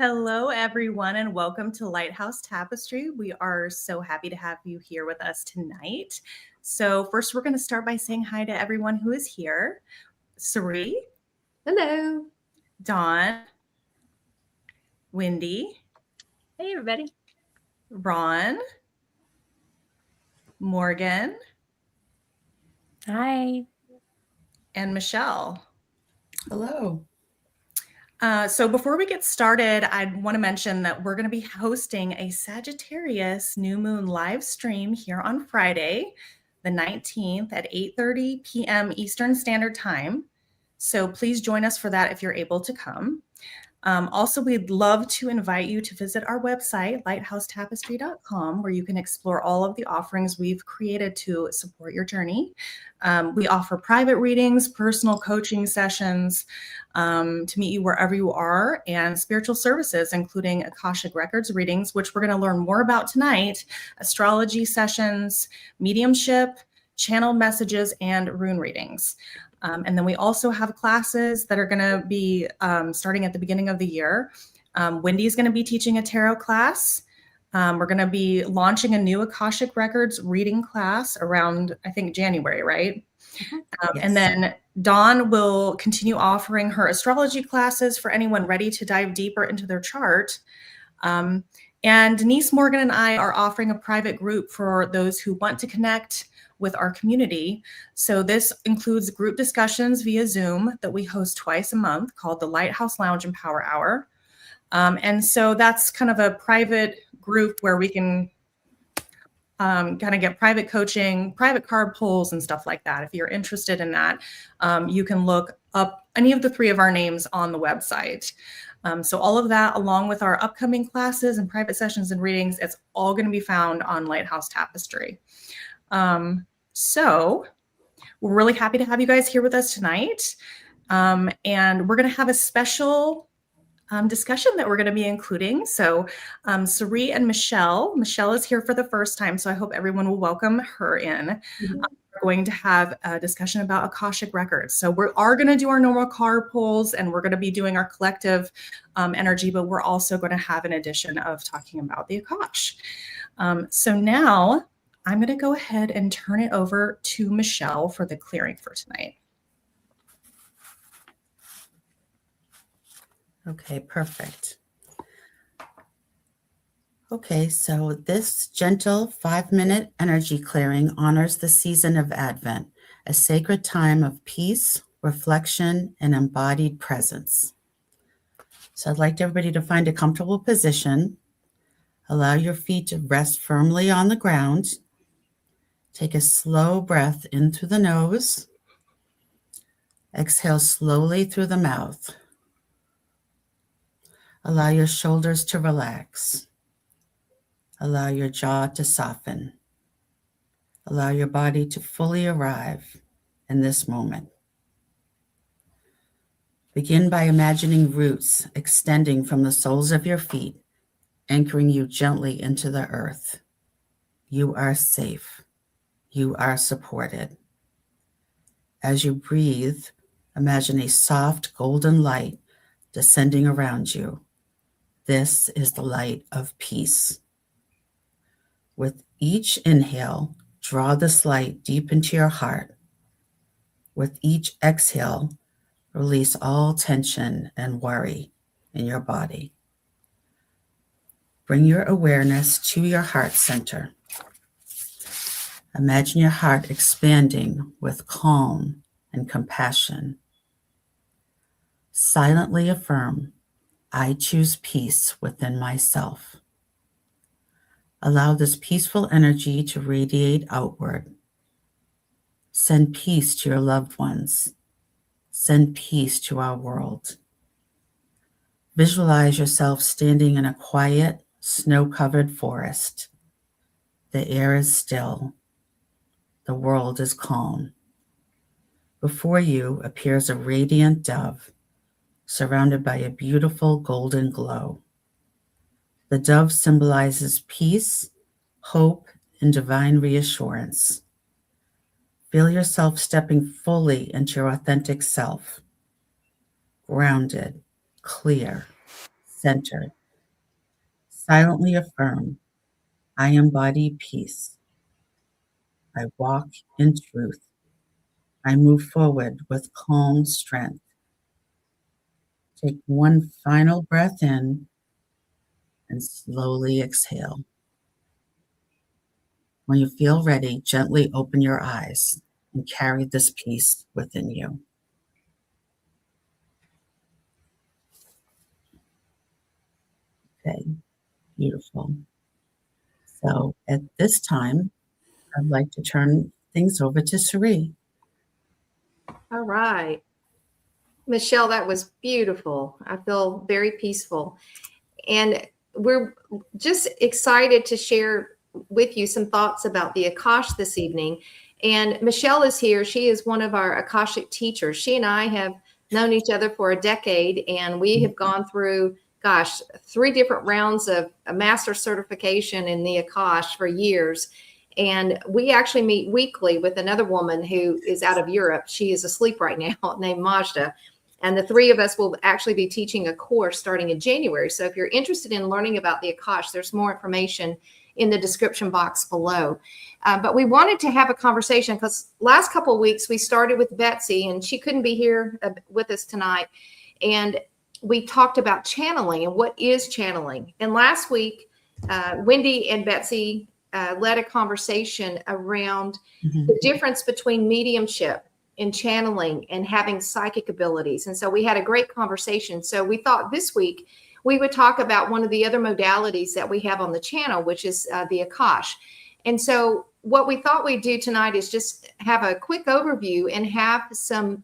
Hello, everyone, and welcome to Lighthouse Tapestry. We are so happy to have you here with us tonight. So first, we're going to start by saying hi to everyone who is here. Sari. Hello. Dawn. Wendy. Hey, everybody. Ron. Morgan. Hi. And Michelle. Hello. So before we get started, I want to mention that we're going to be hosting a Sagittarius new moon live stream here on Friday, the 19th at 8:30 p.m. Eastern Standard Time. So please join us for that if you're able to come. Also, we'd love to invite you to visit our website, lighthousetapestry.com, where you can explore all of the offerings we've created to support your journey. We offer private readings, personal coaching sessions to meet you wherever you are, and spiritual services, including akashic records readings, which we're going to learn more about tonight, astrology sessions, mediumship, channel messages, and rune readings. And then we also have classes that are going to be starting at the beginning of the year. Wendy is going to be teaching a tarot class. We're going to be launching a new Akashic Records reading class around, I think, January, right? Yes. And then Dawn will continue offering her astrology classes for anyone ready to dive deeper into their chart. And Denise, Morgan, and I are offering a private group for those who want to connect with our community. So this includes group discussions via Zoom that we host twice a month called the Lighthouse Lounge and Power Hour. And so that's kind of a private group where we can kind of get private coaching, private card pulls and stuff like that. If you're interested in that, you can look up any of the three of our names on the website. So all of that, along with our upcoming classes and private sessions and readings, it's all going to be found on Lighthouse Tapestry. So we're really happy to have you guys here with us tonight. And we're going to have a special discussion that we're going to be including. So Sari and Michelle is here for the first time, so I hope everyone will welcome her in. We're going to have a discussion about Akashic Records. So we are going to do our normal card pulls, and we're going to be doing our collective energy, but we're also going to have an addition of talking about the Akash. So now I'm going to go ahead and turn it over to Michelle for the clearing for tonight. Okay, perfect. Okay, so this gentle 5-minute energy clearing honors the season of Advent, a sacred time of peace, reflection, and embodied presence. So I'd like everybody to find a comfortable position. Allow your feet to rest firmly on the ground. Take a slow breath in through the nose. Exhale slowly through the mouth. Allow your shoulders to relax. Allow your jaw to soften. Allow your body to fully arrive in this moment. Begin by imagining roots extending from the soles of your feet, anchoring you gently into the earth. You are safe. You are supported. As you breathe, imagine a soft golden light descending around you. This is the light of peace. With each inhale, draw this light deep into your heart. With each exhale, release all tension and worry in your body. Bring your awareness to your heart center. Imagine your heart expanding with calm and compassion. Silently affirm, I choose peace within myself. Allow this peaceful energy to radiate outward. Send peace to your loved ones. Send peace to our world. Visualize yourself standing in a quiet, snow-covered forest. The air is still. The world is calm. Before you appears a radiant dove, surrounded by a beautiful golden glow. The dove symbolizes peace, hope, and divine reassurance. Feel yourself stepping fully into your authentic self, grounded, clear, centered. Silently affirm, I embody peace. I walk in truth. I move forward with calm strength. Take one final breath in and slowly exhale. When you feel ready, gently open your eyes and carry this peace within you. Okay, beautiful. So at this time, I'd like to turn things over to Sari. All right. Michelle, that was beautiful. I feel very peaceful. And we're just excited to share with you some thoughts about the Akash this evening. And Michelle is here. She is one of our Akashic teachers. She and I have known each other for a decade, and we have gone through, 3 different rounds of a master certification in the Akash for years. And we actually meet weekly with another woman who is out of Europe. She is asleep right now, named Majda. And the 3 of us will actually be teaching a course starting in January. So if you're interested in learning about the Akash, there's more information in the description box below. But we wanted to have a conversation because last couple of weeks we started with Betsy, and she couldn't be here with us tonight. And we talked about channeling and what is channeling. And last week, Wendy and Betsy led a conversation around the difference between mediumship and channeling and having psychic abilities. And so we had a great conversation. So we thought this week we would talk about one of the other modalities that we have on the channel, which is the Akash. And so what we thought we'd do tonight is just have a quick overview and have some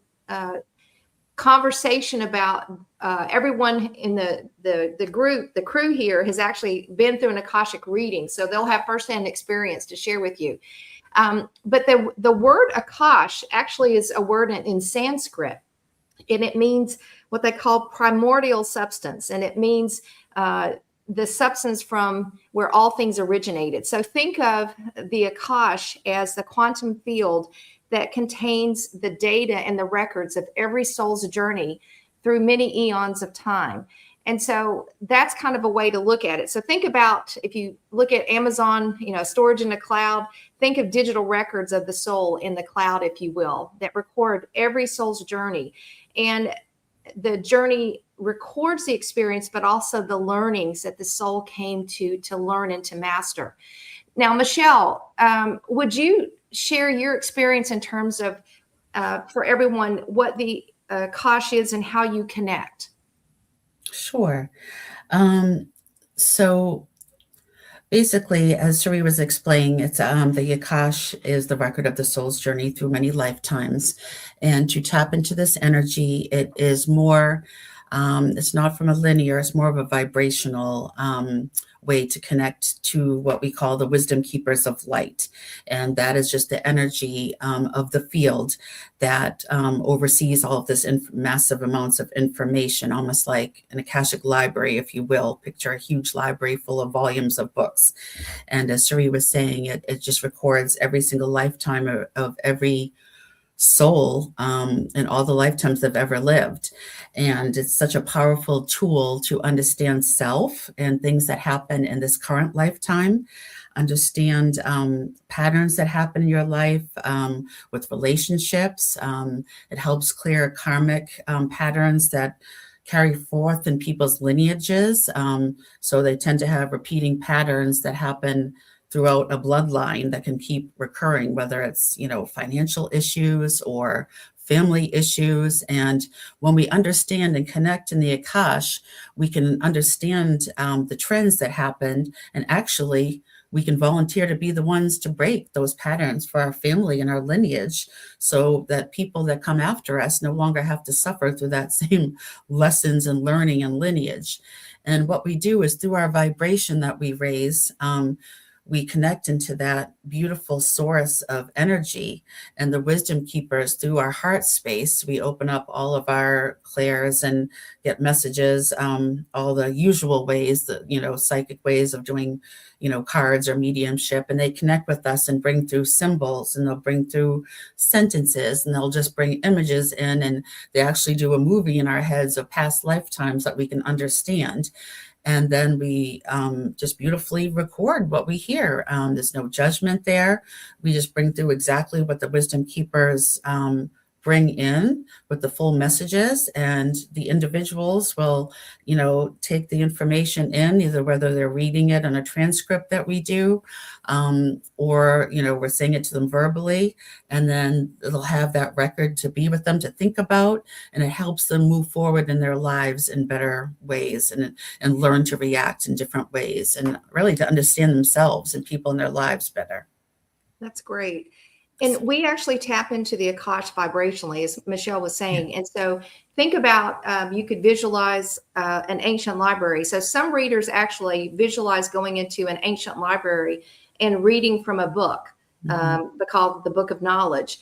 conversation about everyone in the group, the crew here has actually been through an Akashic reading. So they'll have firsthand experience to share with you. But the word Akash actually is a word in Sanskrit, and it means what they call primordial substance. And it means the substance from where all things originated. So think of the Akash as the quantum field that contains the data and the records of every soul's journey through many eons of time. And so that's kind of a way to look at it. So think about, if you look at Amazon, storage in the cloud, think of digital records of the soul in the cloud, if you will, that record every soul's journey. And the journey records the experience, but also the learnings that the soul came to learn and to master. Now, Michelle, would you share your experience in terms of, for everyone, what the Akash is and how you connect? Sure. So basically, as Sari was explaining, it's the Akash is the record of the soul's journey through many lifetimes. And to tap into this energy, it is more, it's not from a linear, it's more of a vibrational way to connect to what we call the wisdom keepers of light. And that is just the energy of the field that oversees all of this massive amounts of information, almost like an akashic library, if you will. Picture a huge library full of volumes of books. And as Sari was saying, it just records every single lifetime of every soul in all the lifetimes they've ever lived. And it's such a powerful tool to understand self and things that happen in this current lifetime, understand patterns that happen in your life with relationships. It helps clear karmic patterns that carry forth in people's lineages. So they tend to have repeating patterns that happen throughout a bloodline that can keep recurring, whether it's, financial issues or family issues. And when we understand and connect in the Akash, we can understand the trends that happened, and actually we can volunteer to be the ones to break those patterns for our family and our lineage, so that people that come after us no longer have to suffer through that same lessons and learning and lineage. And what we do is, through our vibration that we raise, we connect into that beautiful source of energy. And the wisdom keepers, through our heart space, we open up all of our clairs and get messages, all the usual ways, the, psychic ways of doing, cards or mediumship. And they connect with us and bring through symbols, and they'll bring through sentences, and they'll just bring images in. And they actually do a movie in our heads of past lifetimes that we can understand. And then we just beautifully record what we hear. There's no judgment there. We just bring through exactly what the wisdom keepers bring in with the full messages, and the individuals will, take the information in, either whether they're reading it on a transcript that we do, or, we're saying it to them verbally, and then they'll have that record to be with them, to think about, and it helps them move forward in their lives in better ways, and learn to react in different ways, and really to understand themselves and people in their lives better. That's great. And we actually tap into the akashic vibrationally, as Michelle was saying. Yeah. And so think about, you could visualize an ancient library. So some readers actually visualize going into an ancient library and reading from a book, called the Book of Knowledge,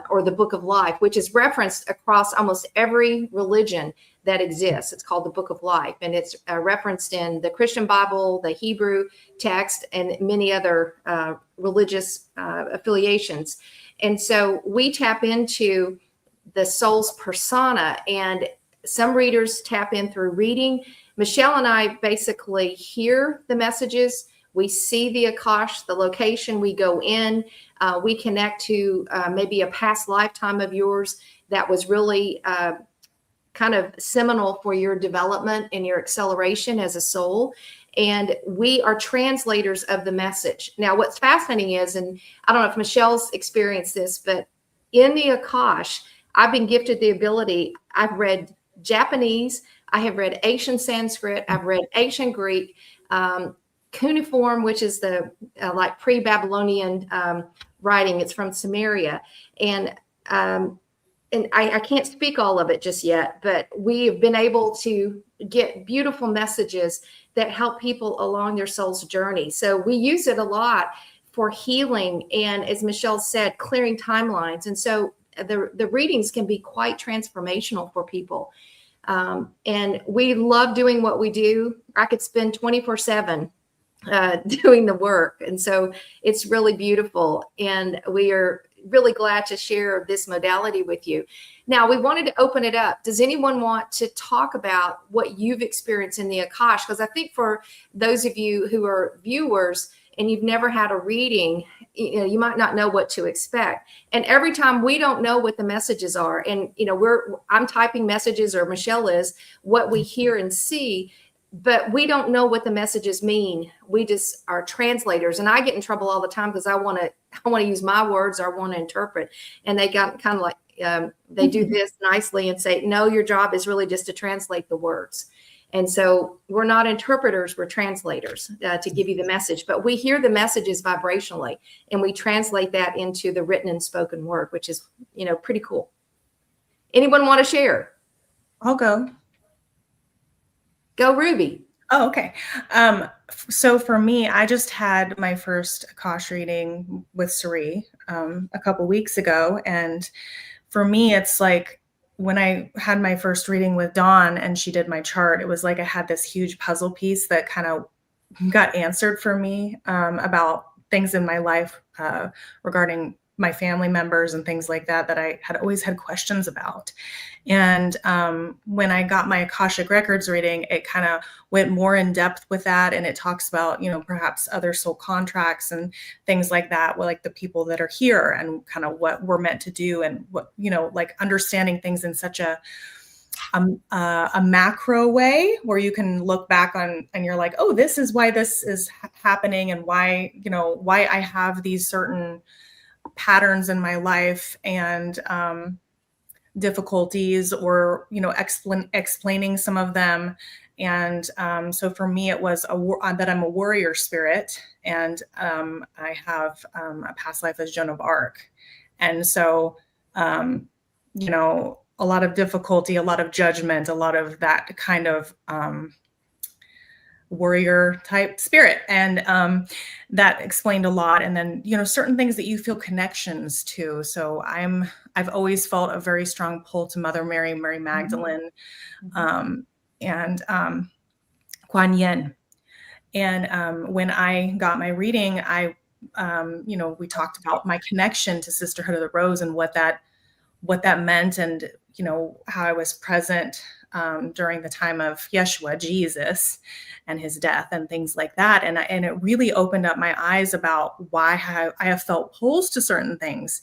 or the Book of Life, which is referenced across almost every religion that exists. It's called the Book of Life, and it's referenced in the Christian Bible, the Hebrew text, and many other religious affiliations. And so we tap into the soul's persona, and some readers tap in through reading. Michelle and I basically hear the messages. We see the akash, the location. We go in. We connect to maybe a past lifetime of yours that was really kind of seminal for your development and your acceleration as a soul. And we are translators of the message. Now, what's fascinating is, and I don't know if Michelle's experienced this, but in the akash, I've been gifted the ability. I've read Japanese. I have read ancient Sanskrit. I've read ancient Greek, cuneiform, which is the like pre-Babylonian writing. It's from Sumeria. And I can't speak all of it just yet, but we have been able to get beautiful messages that help people along their soul's journey. So we use it a lot for healing and, as Michelle said, clearing timelines. And so the readings can be quite transformational for people. And we love doing what we do. I could spend 24/7 doing the work. And so it's really beautiful. And we are really glad to share this modality with you. Now, we wanted to open it up. Does anyone want to talk about what you've experienced in the akash? Because I think for those of you who are viewers and you've never had a reading, you might not know what to expect. And every time we don't know what the messages are, and I'm typing messages, or Michelle is, what we hear and see, but we don't know what the messages mean. We just are translators. And I get in trouble all the time because I want to use my words, or I want to interpret. And they got kind of like, they do this nicely and say, no, your job is really just to translate the words. And so we're not interpreters, we're translators to give you the message. But we hear the messages vibrationally, and we translate that into the written and spoken word, which is, pretty cool. Anyone want to share? I'll go. Go, Ruby. Oh, okay. So for me, I just had my first akash reading with Sari a couple weeks ago. And for me, it's like when I had my first reading with Dawn and she did my chart, it was like I had this huge puzzle piece that kind of got answered for me about things in my life regarding my family members and things like that I had always had questions about. And when I got my Akashic Records reading, it kind of went more in depth with that. And it talks about, perhaps other soul contracts and things like that, like the people that are here and kind of what we're meant to do, and what, like understanding things in such a macro way where you can look back on and you're like, oh, this is why this is happening, and why, why I have these certain patterns in my life and difficulties, or explaining some of them. And so for me, it was that I'm a warrior spirit, and I have a past life as Joan of Arc. And so a lot of difficulty, a lot of judgment, a lot of that kind of warrior type spirit. And that explained a lot. And then, certain things that you feel connections to. So I've always felt a very strong pull to Mother Mary, Mary Magdalene, and Kuan Yin. And when I got my reading, we talked about my connection to Sisterhood of the Rose and what that meant, and how I was present during the time of Yeshua, Jesus, and his death and things like that. And it really opened up my eyes about why I have felt pulls to certain things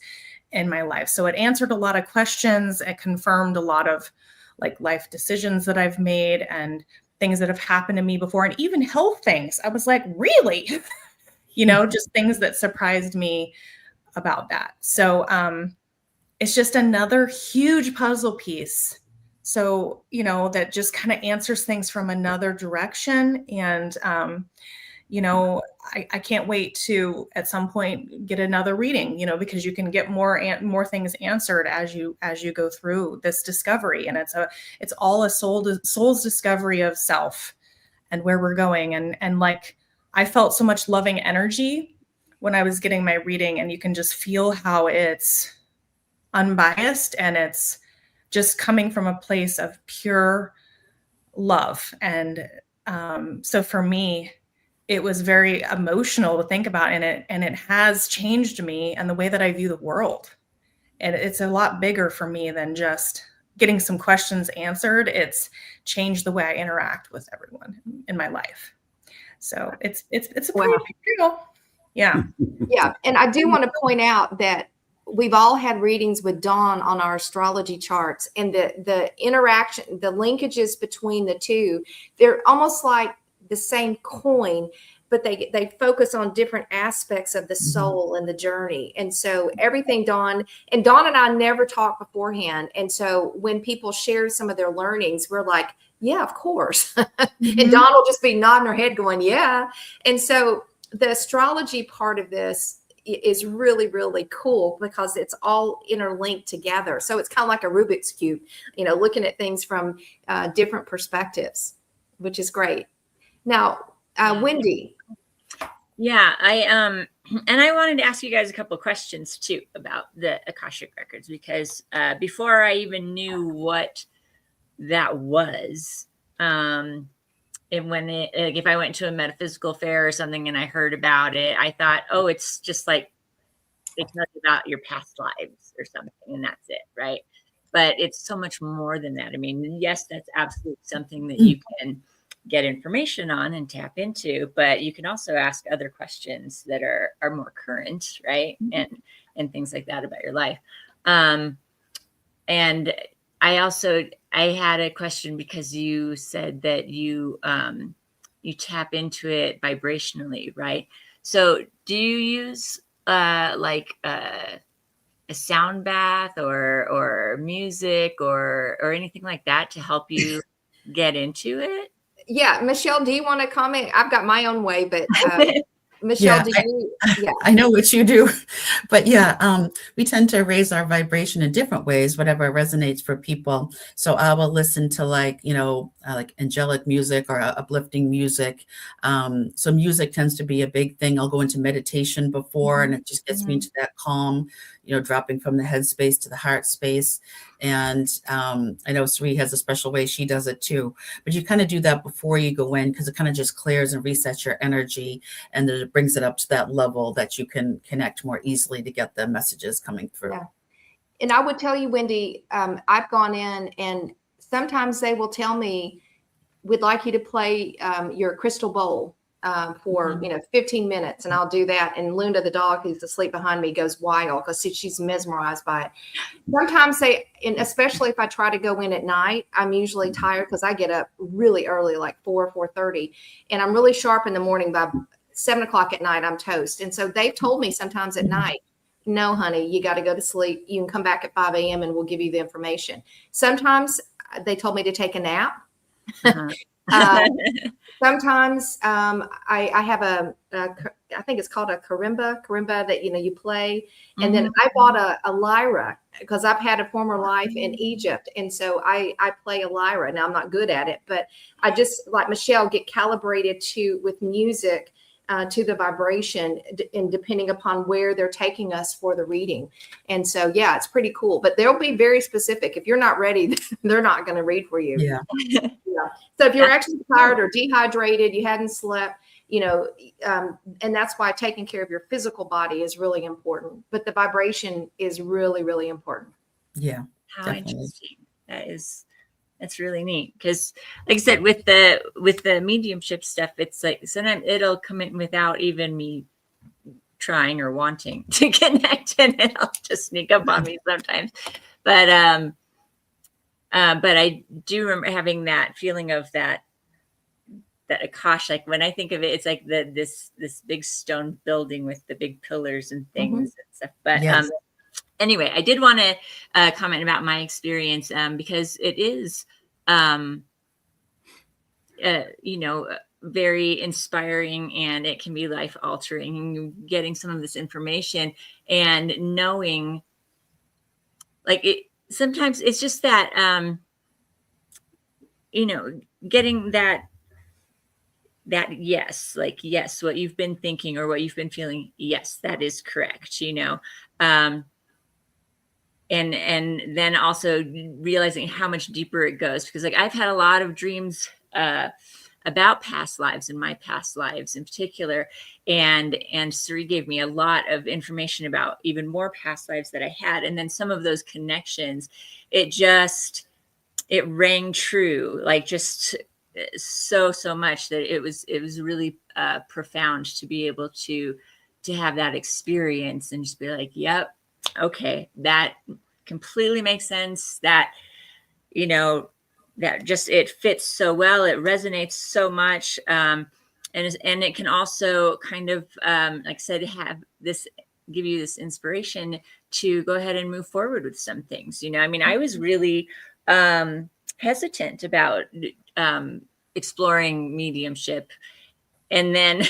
in my life. So it answered a lot of questions. It confirmed a lot of like life decisions that I've made and things that have happened to me before, and even health things. I was like, really? Just things that surprised me about that. So it's just another huge puzzle piece. So, that just kind of answers things from another direction. And, I can't wait to at some point get another reading, because you can get more things answered as you go through this discovery. And it's all a soul's discovery of self and where we're going. And like, I felt so much loving energy when I was getting my reading, and you can just feel how it's unbiased and it's just coming from a place of pure love. And so for me, it was very emotional to think about, and it has changed me and the way that I view the world. And it's a lot bigger for me than just getting some questions answered. It's changed the way I interact with everyone in my life. So it's a pretty big deal. Yeah. Yeah. And I do want to point out that we've all had readings with Dawn on our astrology charts, and the interaction, the linkages between the two, they're almost like the same coin, but they focus on different aspects of the soul and the journey. And so everything Dawn and I never talked beforehand. And so when people share some of their learnings, we're like, yeah, of course. And Dawn will just be nodding her head going, yeah. And so the astrology part of this is really, really cool because it's all interlinked together. So it's kind of like a Rubik's Cube, looking at things from different perspectives, which is great. Now, Wendy. Yeah, I wanted to ask you guys a couple of questions too about the Akashic records, because before I even knew what that was, and if I went to a metaphysical fair or something and I heard about it, I thought, oh, it's just like they tell you about your past lives or something, and that's it, right? But it's so much more than that. I mean, yes, that's absolutely something that you can get information on and tap into, but you can also ask other questions that are more current, right? And things like that about your life. And I had a question because you said that you tap into it vibrationally, right? So do you use like a sound bath or music or anything like that to help you get into it? Yeah, Michelle, do you want to comment? I've got my own way, but Michelle, I know what you do, but we tend to raise our vibration in different ways, whatever resonates for people. So I will listen to like angelic music or uplifting music. So music tends to be a big thing. I'll go into meditation before, and it just gets me into that calm, dropping from the head space to the heart space. And I know Sri has a special way she does it too, but you kind of do that before you go in, because it kind of just clears and resets your energy, and then it brings it up to that level that you can connect more easily to get the messages coming through. Yeah. And I would tell you, Wendy, I've gone in and sometimes they will tell me, we'd like you to play your crystal bowl for 15 minutes, and I'll do that. And Luna, the dog who's asleep behind me, goes wild because she's mesmerized by it. Sometimes and especially if I try to go in at night, I'm usually tired because I get up really early, like 4:30, and I'm really sharp in the morning. By 7 o'clock at night, I'm toast. And so they've told me sometimes at night, no, honey, you got to go to sleep. You can come back at 5 a.m. and we'll give you the information. Sometimes they told me to take a nap. Sometimes I have I think it's called a karimba that you play, and then I bought a lyra because I've had a former life in Egypt, and so I play a lyra. Now I'm not good at it, but I just, like Michelle, get calibrated with music to the vibration, and depending upon where they're taking us for the reading. And so yeah, it's pretty cool, but they'll be very specific. If you're not ready, they're not going to read for you. Yeah. Yeah. So if you're actually tired or dehydrated, you hadn't slept, and that's why taking care of your physical body is really important. But the vibration is really, really important. Yeah. How Definitely. interesting. That's really neat. Because like I said, with the mediumship stuff, it's like sometimes it'll come in without even me trying or wanting to connect, and it'll just sneak up on me sometimes. But I do remember having that feeling of that akashic. Like when I think of it, it's like this big stone building with the big pillars and things and stuff. But Yes. Anyway, I did want to comment about my experience because it is, very inspiring, and it can be life altering. Getting some of this information and knowing, like it. Sometimes it's just that, getting that yes, like, yes, what you've been thinking or what you've been feeling, yes, that is correct, and then also realizing how much deeper it goes, because like I've had a lot of dreams about past lives and my past lives in particular, and Suri gave me a lot of information about even more past lives that I had, and then some of those connections, it rang true, like just so much that it was really profound to be able to have that experience and just be like, yep, okay, that completely makes sense. That that just, it fits so well, it resonates so much, and it can also kind of like I said, give you this inspiration to go ahead and move forward with some things. I mean, I was really hesitant about exploring mediumship, and then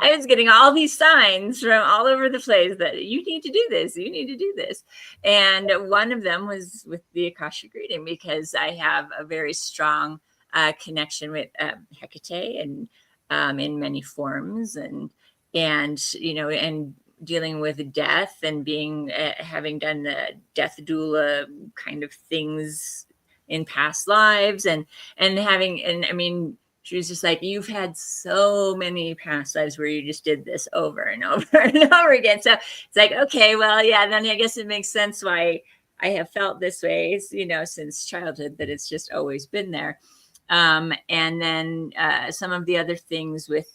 I was getting all these signs from all over the place that you need to do this, you need to do this. And one of them was with the Akashic reading, because I have a very strong connection with Hecate, and in many forms, and dealing with death, and having done the death doula kind of things in past lives, and I mean, she was just like, you've had so many past lives where you just did this over and over and over again. So it's like, okay, well, yeah, then I guess it makes sense why I have felt this way, since childhood, that it's just always been there. And then some of the other things with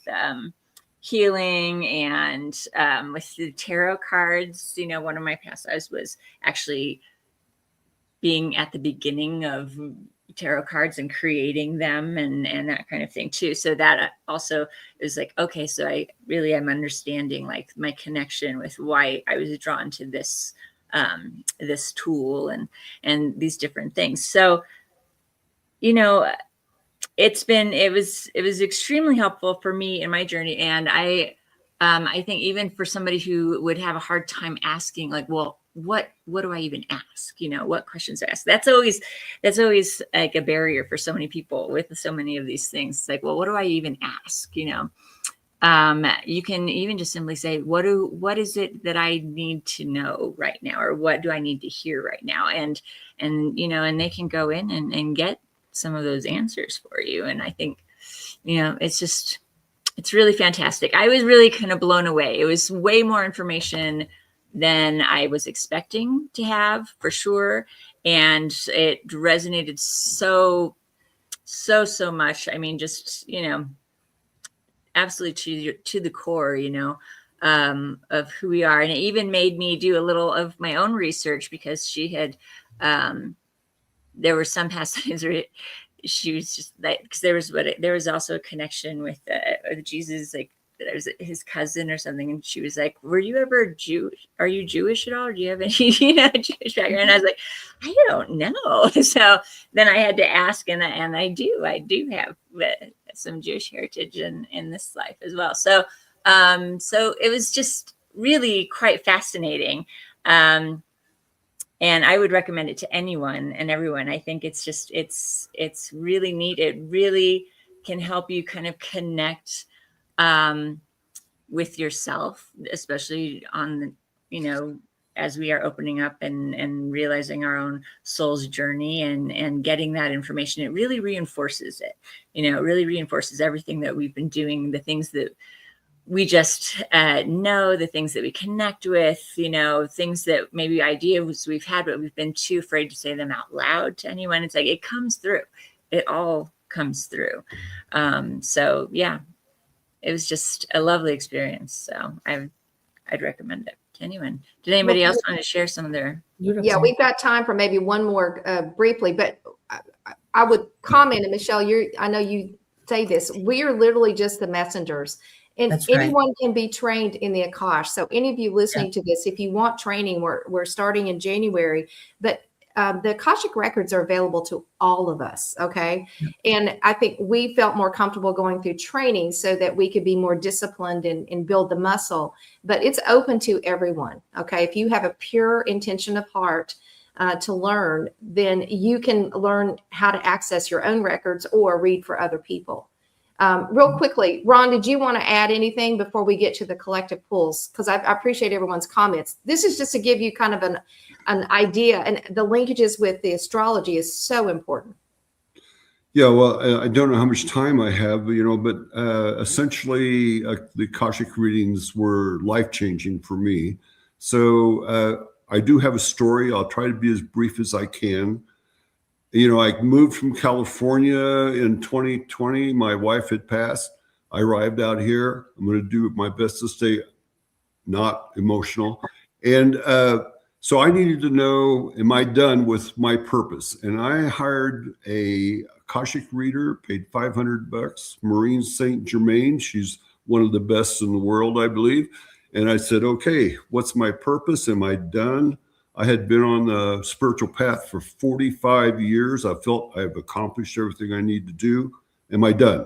healing, and with the tarot cards, one of my past lives was actually being at the beginning of tarot cards and creating them, and that kind of thing too. So that also is like, okay, so I really am understanding like my connection with why I was drawn to this this tool and these different things. So it was extremely helpful for me in my journey, and I think even for somebody who would have a hard time asking, like, well, what do I even ask? What questions to ask? That's always like a barrier for so many people with so many of these things. It's like, well, what do I even ask? You can even just simply say, what is it that I need to know right now? Or what do I need to hear right now? And they can go in and get some of those answers for you. And I think, it's really fantastic. I was really kind of blown away. It was way more information than I was expecting to have, for sure. And it resonated so much. I mean, just, absolutely to the core, of who we are. And it even made me do a little of my own research, because she had, there were some passages where she was just like, because there was also a connection with Jesus, like that I was his cousin or something, and she was like, "Were you ever Jewish? Are you Jewish at all? Or do you have any Jewish background?" And I was like, "I don't know." So then I had to ask, and I do have some Jewish heritage in this life as well. So so it was just really quite fascinating. And I would recommend it to anyone and everyone. I think it's just, it's really neat. It really can help you kind of connect with yourself, especially on the, as we are opening up and realizing our own soul's journey and getting that information. It really reinforces it. It really reinforces everything that we've been doing, the things that we just know, the things that we connect with, things that maybe ideas we've had, but we've been too afraid to say them out loud to anyone. It's like, it comes through. It all comes through. So yeah, it was just a lovely experience. So I'd recommend it to anyone. Did anybody else want to share some of their? Yeah, we've got time for maybe one more briefly, but I would comment, and Michelle, I know you say this, we are literally just the messengers. And That's right. anyone can be trained in the Akash. So any of you listening to this, if you want training, we're starting in January, but the Akashic records are available to all of us. Okay. And I think we felt more comfortable going through training so that we could be more disciplined and build the muscle, but it's open to everyone. Okay. If you have a pure intention of heart to learn, then you can learn how to access your own records or read for other people. Real quickly, Ron, did you want to add anything before we get to the collective pulls? Because I appreciate everyone's comments. This is just to give you kind of an idea, and the linkages with the astrology is so important. Yeah, well, I don't know how much time I have, but essentially the Akashic readings were life-changing for me. So I do have a story. I'll try to be as brief as I can. I moved from California in 2020. My wife had passed. I arrived out here. I'm going to do my best to stay not emotional. And so I needed to know, am I done with my purpose? And I hired a Akashic reader, paid $500, Maureen St. Germain. She's one of the best in the world, I believe. And I said, okay, what's my purpose? Am I done? I had been on the spiritual path for 45 years. I felt I've accomplished everything I need to do. Am I done?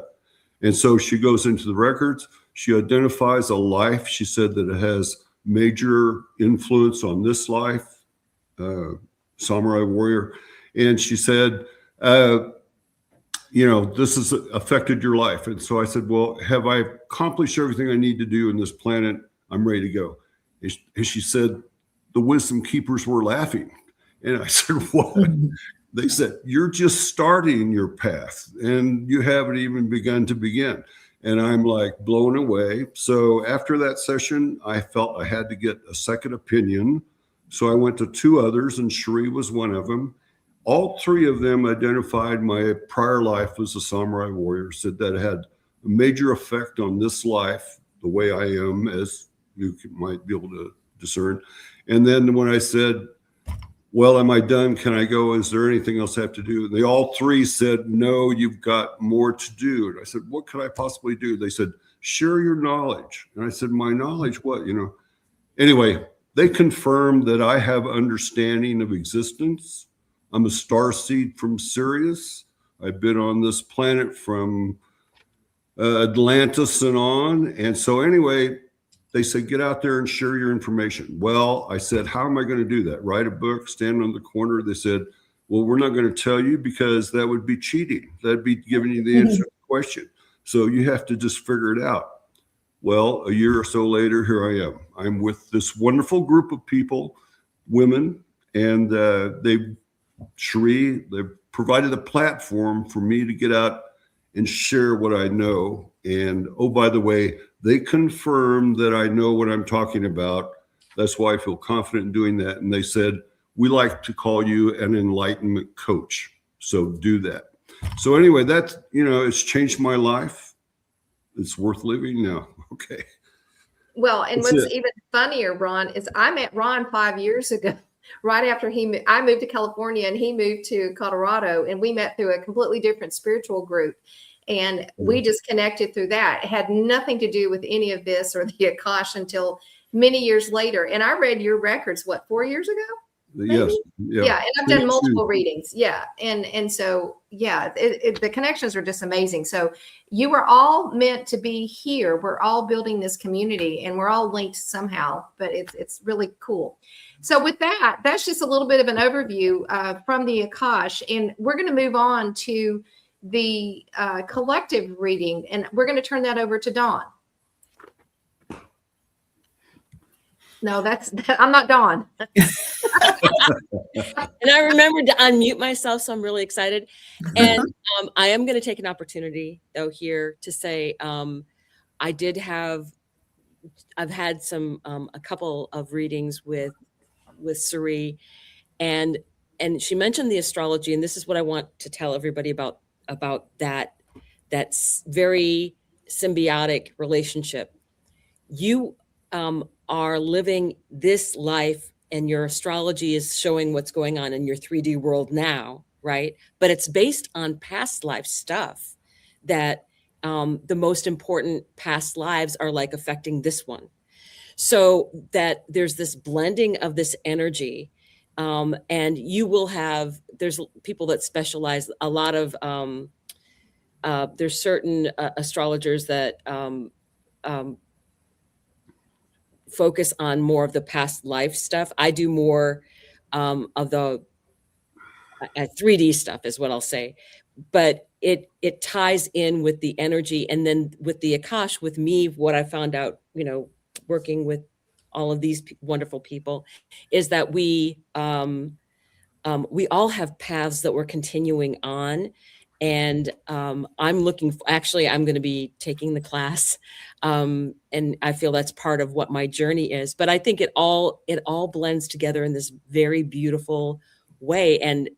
And so she goes into the records. She identifies a life. She said that it has major influence on this life, samurai warrior. And she said, this has affected your life. And so I said, well, have I accomplished everything I need to do in this planet? I'm ready to go. And she said, the wisdom keepers were laughing. And I said, what? They said, you're just starting your path and you haven't even begun to begin. And I'm like blown away. So after that session, I felt I had to get a second opinion. So I went to two others, and Cherie was one of them. All three of them identified my prior life as a samurai warrior, said that it had a major effect on this life, the way I am, as you might be able to discern. And then when I said, well, am I done? Can I go? Is there anything else I have to do? They all three said, no, you've got more to do. And I said, what could I possibly do? They said, share your knowledge. And I said, my knowledge, what? Anyway, they confirmed that I have understanding of existence. I'm a star seed from Sirius. I've been on this planet from Atlantis and on. And so anyway, they said, get out there and share your information. Well, I said, how am I going to do that? Write a book, stand on the corner? They said, well, we're not going to tell you because that would be cheating. That'd be giving you the answer to the question. So you have to just figure it out. Well, a year or so later, here I am. I'm with this wonderful group of people, women, and Cherie, they provided a platform for me to get out and share what I know. And oh, by the way, they confirmed that I know what I'm talking about. That's why I feel confident in doing that. And they said, we like to call you an enlightenment coach. So do that. So anyway, that's, it's changed my life. It's worth living now. Okay. Well, and That's what's it. even funnier, Ron, is I met Ron 5 years ago, right after I moved to California and he moved to Colorado, and we met through a completely different spiritual group. And we just connected through that. It had nothing to do with any of this or the Akash until many years later. And I read your records, what, 4 years ago? Yes. Yeah. And I've done multiple readings. Yeah. And so, yeah, the connections are just amazing. So you were all meant to be here. We're all building this community and we're all linked somehow, but it's really cool. So with that, that's just a little bit of an overview from the Akash. And we're going to move on to the collective reading, and we're going to turn that over to Dawn. No, I'm not Dawn. And I remembered to unmute myself, so I'm really excited. And I am going to take an opportunity, though, here to say I've had a couple of readings with Suri, and she mentioned the astrology, and this is what I want to tell everybody about that's very symbiotic relationship. You are living this life, and your astrology is showing what's going on in your 3D world now, right? But it's based on past life stuff that the most important past lives are like affecting this one. So that there's this blending of this energy. And you will have, there's people that specialize, a lot of, there's certain astrologers that focus on more of the past life stuff. I do more of the 3D stuff is what I'll say. But it ties in with the energy. And then with the Akash, with me, what I found out, working with all of these wonderful people, is that we all have paths that we're continuing on. And I'm going to be taking the class. And I feel that's part of what my journey is. But I think it all blends together in this very beautiful way. And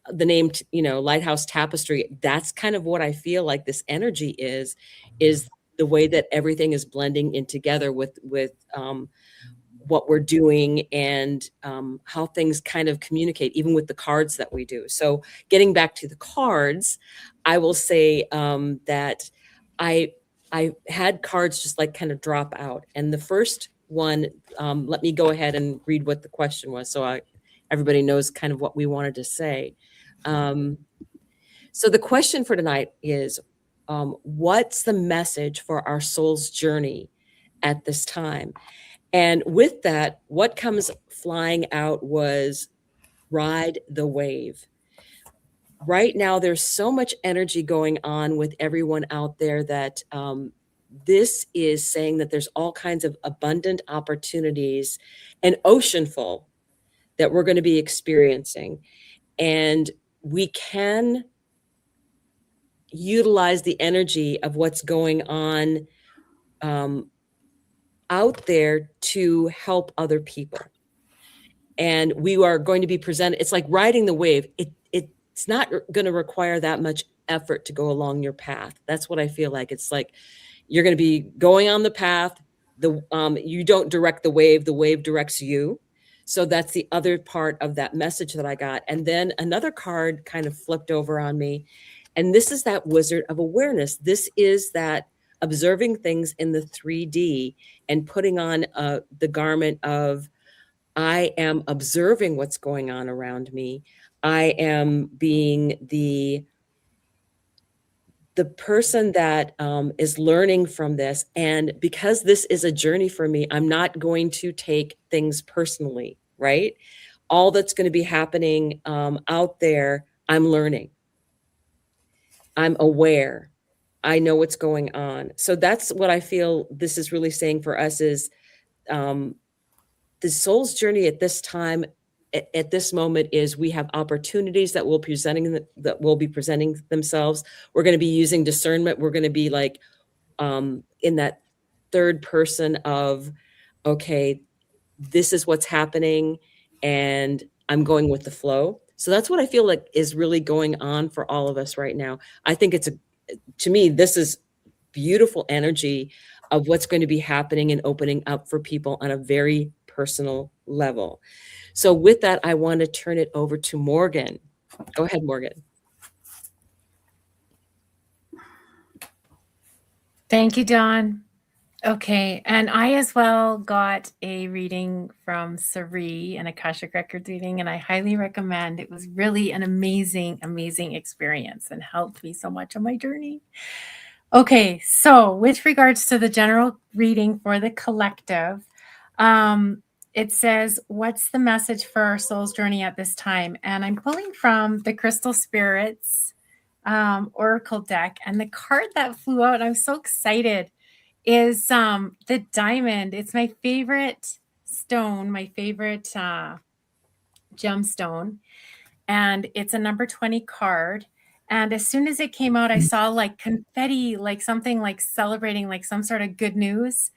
the name, Lighthouse Tapestry, that's kind of what I feel like this energy is the way that everything is blending in together with what we're doing and how things kind of communicate, even with the cards that we do. So getting back to the cards, I will say that I had cards just like kind of drop out. And the first one, let me go ahead and read what the question was, so everybody knows kind of what we wanted to say. So the question for tonight is, what's the message for our soul's journey at this time? And with that, what comes flying out was ride the wave. Right now, there's so much energy going on with everyone out there that this is saying that there's all kinds of abundant opportunities, an ocean full that we're going to be experiencing. And we can utilize the energy of what's going on out there to help other people. And we are going to be presented, it's like riding the wave. It's not going to require that much effort to go along your path. That's what I feel like. It's like you're going to be going on the path. You don't direct the wave directs you. So that's the other part of that message that I got. And then another card kind of flipped over on me. And this is that Wizard of Awareness. This is that observing things in the 3D and putting on the garment of, I am observing what's going on around me. I am being the person that is learning from this. And because this is a journey for me, I'm not going to take things personally, right? All that's going to be happening out there, I'm learning. I'm aware. I know what's going on. So that's what I feel this is really saying for us is the soul's journey at this time, at this moment, is we have opportunities that will be presenting themselves. We're going to be using discernment. We're going to be like in that third person of, okay, this is what's happening and I'm going with the flow. So that's what I feel like is really going on for all of us right now. I think to me, this is beautiful energy of what's going to be happening and opening up for people on a very personal level. So with that, I want to turn it over to Morgan. Go ahead, Morgan. Thank you, Dawn. Okay, and I as well got a reading from Sari, an Akashic Records reading, and I highly recommend. It was really an amazing, amazing experience and helped me so much on my journey. Okay, so with regards to the general reading for the collective, it says, what's the message for our soul's journey at this time? And I'm pulling from the Crystal Spirits Oracle deck, and the card that flew out, I'm so excited, is the diamond. It's my favorite stone, my favorite gemstone, and it's a number 20 card. And as soon as it came out, I saw like confetti, like something like celebrating, like some sort of good news.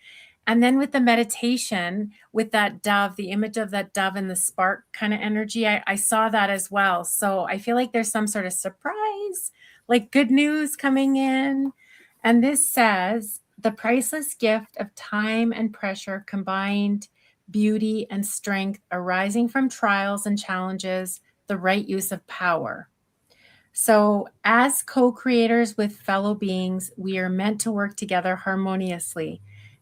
And then with the meditation, with that dove, the image of that dove and the spark kind of energy, I saw that as well. So I feel like there's some sort of surprise, like good news coming in. And this says, the priceless gift of time and pressure combined, beauty and strength arising from trials and challenges, the right use of power. So as co-creators with fellow beings, we are meant to work together harmoniously,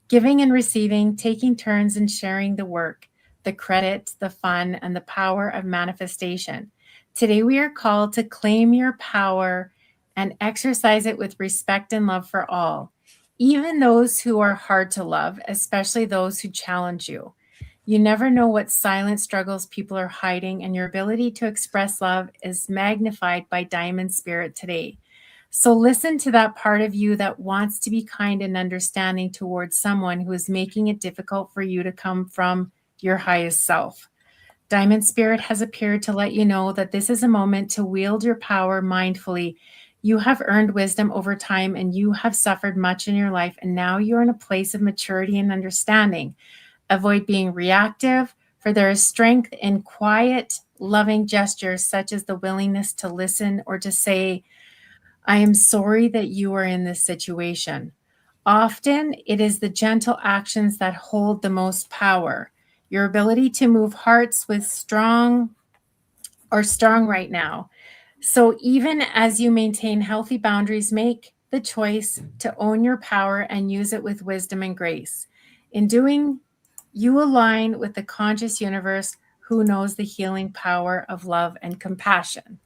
giving and receiving, taking turns and sharing the work, the credit, the fun, and the power of manifestation. Today we are called to claim your power and exercise it with respect and love for all, even those who are hard to love, especially those who challenge you. You never know what silent struggles people are hiding, and your ability to express love is magnified by Diamond Spirit today. So listen to that part of you that wants to be kind and understanding towards someone who is making it difficult for you to come from your highest self. Diamond Spirit has appeared to let you know that this is a moment to wield your power mindfully. You have earned wisdom over time, and you have suffered much in your life, and now you're in a place of maturity and understanding. Avoid being reactive, for there is strength in quiet, loving gestures, such as the willingness to listen or to say, I am sorry that you are in this situation. Often, it is the gentle actions that hold the most power. Your ability to move hearts with strong right now. So even as you maintain healthy boundaries, make the choice to own your power and use it with wisdom and grace. In doing, you align with the conscious universe who knows the healing power of love and compassion.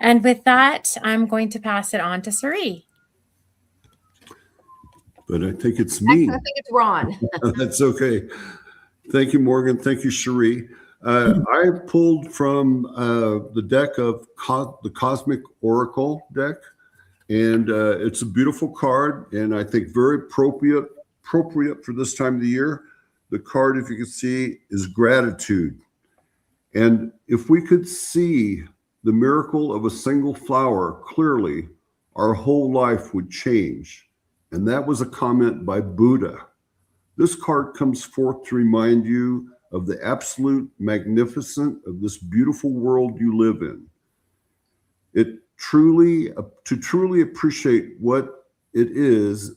And with that, I'm going to pass it on to Sari. But I think it's me. I think it's Ron. That's okay. Thank you, Morgan. Thank you, Cherie. I pulled from the deck of the Cosmic Oracle deck, and it's a beautiful card, and I think very appropriate for this time of the year. The card, if you can see, is gratitude. And if we could see the miracle of a single flower clearly, our whole life would change. And that was a comment by Buddha. This card comes forth to remind you of the absolute magnificence of this beautiful world you live in. To truly appreciate what it is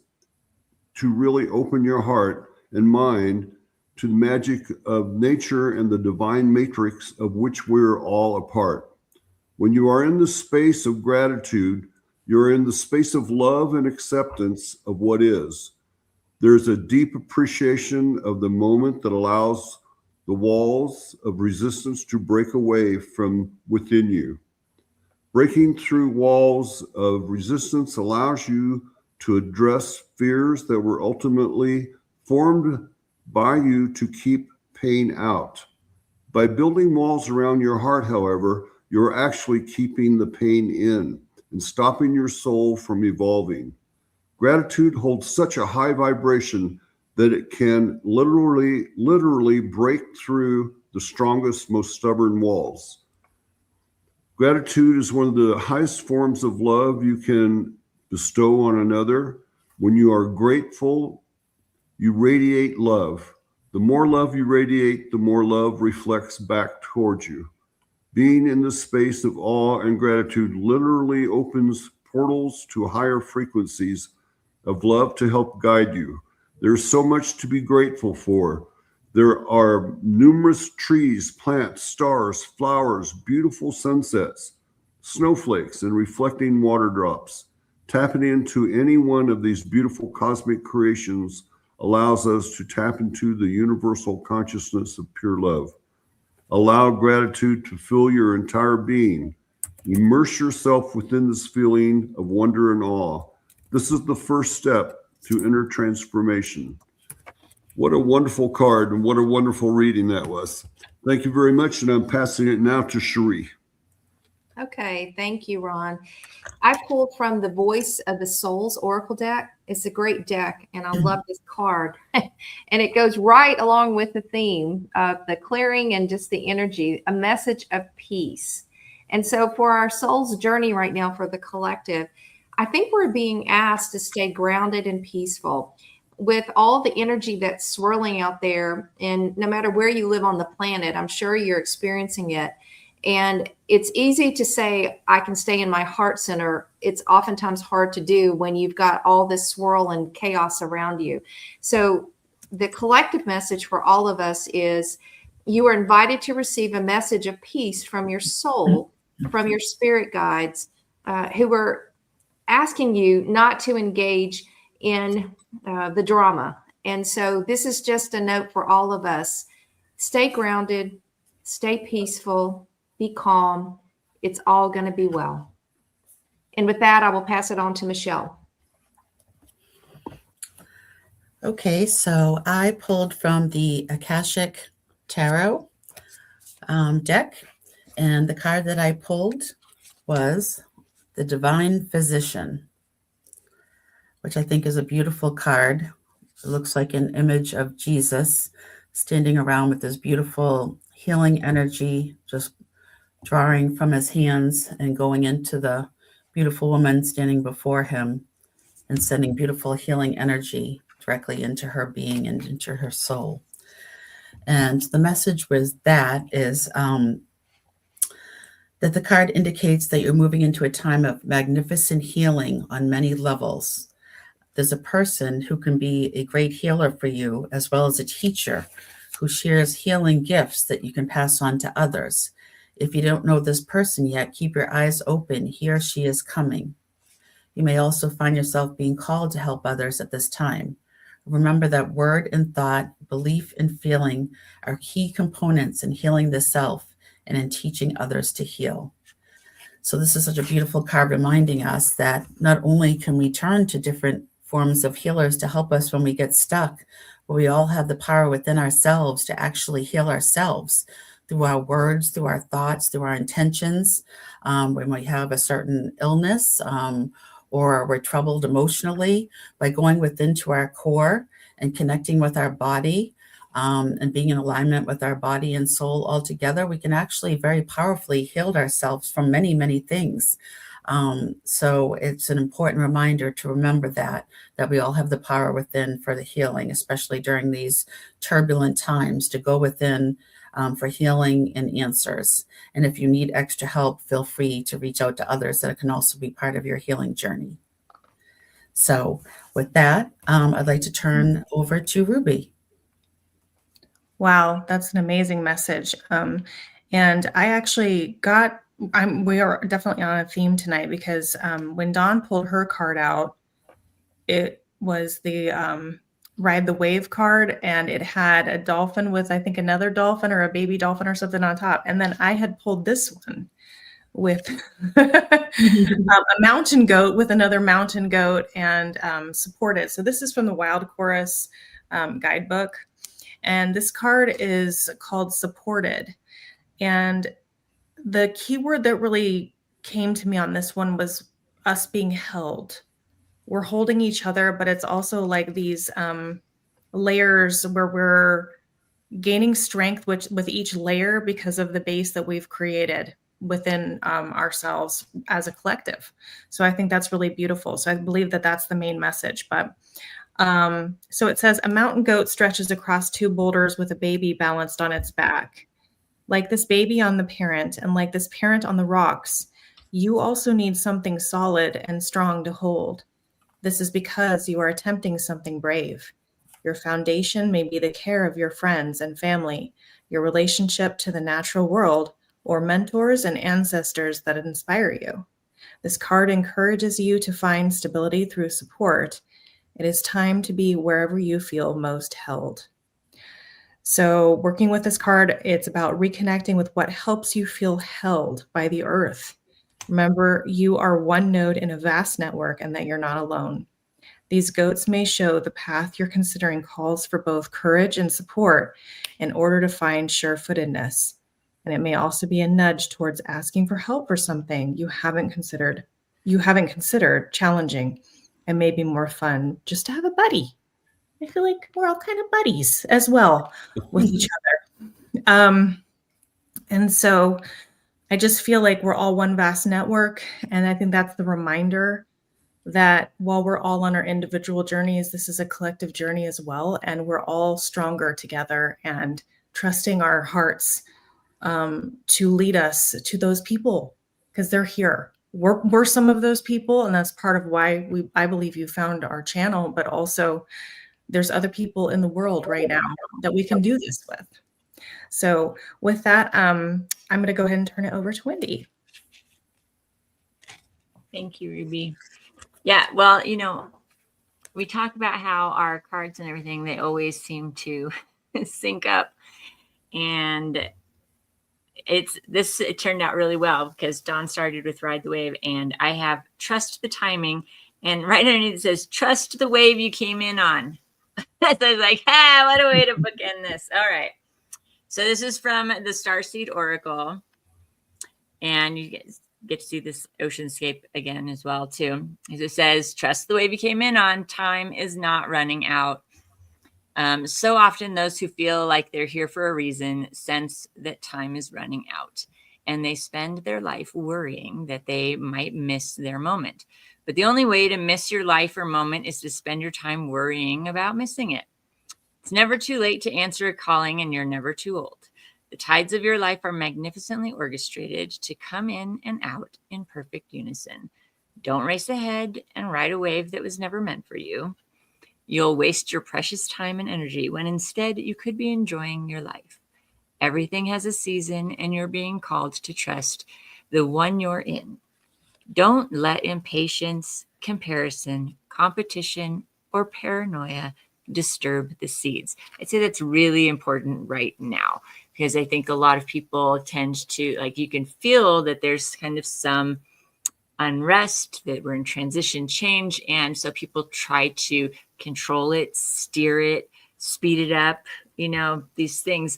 to really open your heart and mind to the magic of nature and the divine matrix of which we're all a part. When you are in the space of gratitude, you're in the space of love and acceptance of what is. There's a deep appreciation of the moment that allows the walls of resistance to break away from within you. Breaking through walls of resistance allows you to address fears that were ultimately formed by you to keep pain out. By building walls around your heart, however, you're actually keeping the pain in and stopping your soul from evolving. Gratitude holds such a high vibration that it can literally break through the strongest, most stubborn walls. Gratitude is one of the highest forms of love you can bestow on another. When you are grateful, you radiate love. The more love you radiate, the more love reflects back towards you. Being in the space of awe and gratitude literally opens portals to higher frequencies of love to help guide you. There's so much to be grateful for. There are numerous trees, plants, stars, flowers, beautiful sunsets, snowflakes, and reflecting water drops. Tapping into any one of these beautiful cosmic creations allows us to tap into the universal consciousness of pure love. Allow gratitude to fill your entire being. Immerse yourself within this feeling of wonder and awe. This is the first step to inner transformation. What a wonderful card and what a wonderful reading that was. Thank you very much, and I'm passing it now to Cherie. Okay, thank you, Ron. I pulled from the Voice of the Souls Oracle deck. It's a great deck, and I love this card. And it goes right along with the theme of the clearing and just the energy, a message of peace. And so for our soul's journey right now for the collective, I think we're being asked to stay grounded and peaceful with all the energy that's swirling out there. And no matter where you live on the planet, I'm sure you're experiencing it. And it's easy to say, I can stay in my heart center. It's oftentimes hard to do when you've got all this swirl and chaos around you. So the collective message for all of us is you are invited to receive a message of peace from your soul, from your spirit guides, who are asking you not to engage in the drama. And so this is just a note for all of us. Stay grounded, stay peaceful, be calm. It's all going to be well. And with that, I will pass it on to Michelle. Okay, so I pulled from the Akashic Tarot deck, and the card that I pulled was the Divine Physician, which I think is a beautiful card. It looks like an image of Jesus standing around with this beautiful healing energy, just drawing from his hands and going into the beautiful woman standing before him and sending beautiful healing energy directly into her being and into her soul. And the message was that the card indicates that you're moving into a time of magnificent healing on many levels. There's a person who can be a great healer for you, as well as a teacher who shares healing gifts that you can pass on to others. If you don't know this person yet, keep your eyes open. He or she is coming. You may also find yourself being called to help others at this time. Remember that word and thought, belief and feeling are key components in healing the self and in teaching others to heal. So this is such a beautiful card reminding us that not only can we turn to different forms of healers to help us when we get stuck, but we all have the power within ourselves to actually heal ourselves through our words, through our thoughts, through our intentions. When we have a certain illness or we're troubled emotionally, by going within to our core and connecting with our body and being in alignment with our body and soul all together, we can actually very powerfully heal ourselves from many, many things. So it's an important reminder to remember that we all have the power within for the healing, especially during these turbulent times, to go within for healing and answers. And if you need extra help, feel free to reach out to others that can also be part of your healing journey. So with that, I'd like to turn over to Ruby. Wow, that's an amazing message. And I actually we are definitely on a theme tonight because when Dawn pulled her card out, it was the Ride the Wave card, and it had a dolphin with, I think, another dolphin or a baby dolphin or something on top. And then I had pulled this one with a mountain goat with another mountain goat and supported. So this is from the Wild Chorus guidebook. And this card is called Supported. And the keyword that really came to me on this one was us being held. We're holding each other, but it's also like these layers where we're gaining strength with each layer because of the base that we've created within ourselves as a collective. So I think that's really beautiful. So I believe that that's the main message. But so it says, a mountain goat stretches across two boulders with a baby balanced on its back. Like this baby on the parent and like this parent on the rocks, you also need something solid and strong to hold. This is because you are attempting something brave. Your foundation may be the care of your friends and family, your relationship to the natural world, or mentors and ancestors that inspire you. This card encourages you to find stability through support. It is time to be wherever you feel most held. So working with this card, it's about reconnecting with what helps you feel held by the earth. Remember, you are one node in a vast network and that you're not alone. These goats may show the path you're considering calls for both courage and support in order to find sure-footedness. And it may also be a nudge towards asking for help for something you haven't considered challenging and maybe more fun just to have a buddy. I feel like we're all kind of buddies as well with each other. And so I just feel like we're all one vast network. And I think that's the reminder that while we're all on our individual journeys, this is a collective journey as well. And we're all stronger together and trusting our hearts to lead us to those people because they're here. We're some of those people. And that's part of why I believe you found our channel, but also there's other people in the world right now that we can do this with. So with that, I'm going to go ahead and turn it over to Wendy. Thank you, Ruby. Yeah, well, we talk about how our cards and everything, they always seem to sync up. And it turned out really well because Dawn started with Ride the Wave, and I have Trust the Timing. And right underneath it says, trust the wave you came in on. So I was like, what a way to bookend this. All right. So this is from the Starseed Oracle. And you guys get to see this oceanscape again as well, too. As it says, trust the wave you came in on. Time is not running out. So often those who feel like they're here for a reason sense that time is running out. And they spend their life worrying that they might miss their moment. But the only way to miss your life or moment is to spend your time worrying about missing it. It's never too late to answer a calling, and you're never too old. The tides of your life are magnificently orchestrated to come in and out in perfect unison. Don't race ahead and ride a wave that was never meant for you. You'll waste your precious time and energy when instead you could be enjoying your life. Everything has a season, and you're being called to trust the one you're in. Don't let impatience, comparison, competition, or paranoia disturb the seeds. I'd say that's really important right now because I think a lot of people tend to, you can feel that there's kind of some unrest, that we're in transition change. And so people try to control it, steer it, speed it up, these things.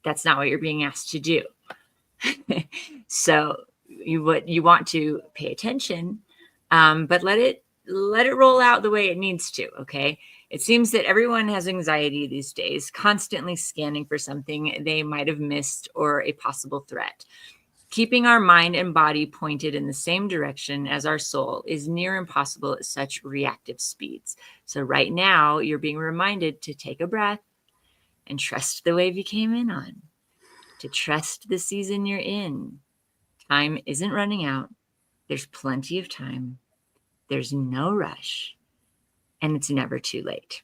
That's not what you're being asked to do. So you want to pay attention, but let it roll out the way it needs to. Okay. It seems that everyone has anxiety these days, constantly scanning for something they might have missed or a possible threat. Keeping our mind and body pointed in the same direction as our soul is near impossible at such reactive speeds. So right now you're being reminded to take a breath and trust the wave you came in on, to trust the season you're in. Time isn't running out. There's plenty of time. There's no rush, and it's never too late.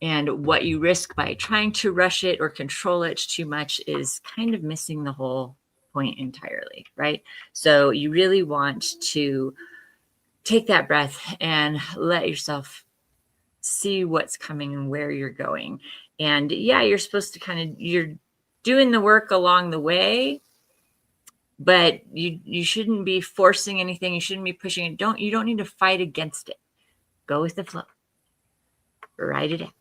And what you risk by trying to rush it or control it too much is kind of missing the whole point entirely, right? So you really want to take that breath and let yourself see what's coming and where you're going. And yeah, you're supposed to you're doing the work along the way, but you shouldn't be forcing anything. You shouldn't be pushing it. You don't need to fight against it. Go with the flow. Write it out.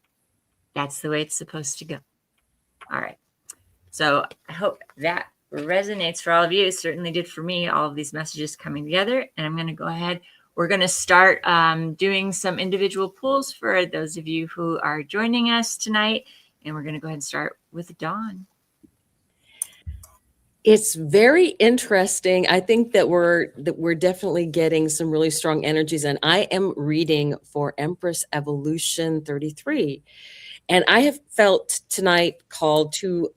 That's the way it's supposed to go. All right. So I hope that resonates for all of you. It certainly did for me, all of these messages coming together. And I'm going to go ahead. We're going to start doing some individual pulls for those of you who are joining us tonight. And we're going to go ahead and start with Dawn. It's very interesting. I think that we're definitely getting some really strong energies. And I am reading for Empress Evolution 33. And I have felt tonight called to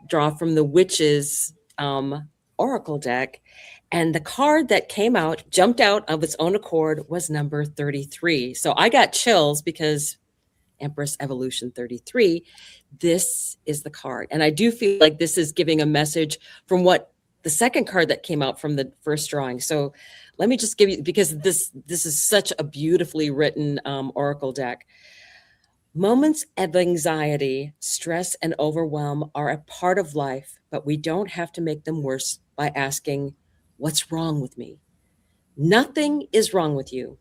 draw from the Witches Oracle deck. And the card that jumped out of its own accord was number 33. So I got chills because Empress Evolution 33, this is the card. And I do feel like this is giving a message from what the second card that came out from the first drawing. So let me just give you, because this is such a beautifully written oracle deck. Moments of anxiety, stress, and overwhelm are a part of life, but we don't have to make them worse by asking, what's wrong with me? Nothing is wrong with you.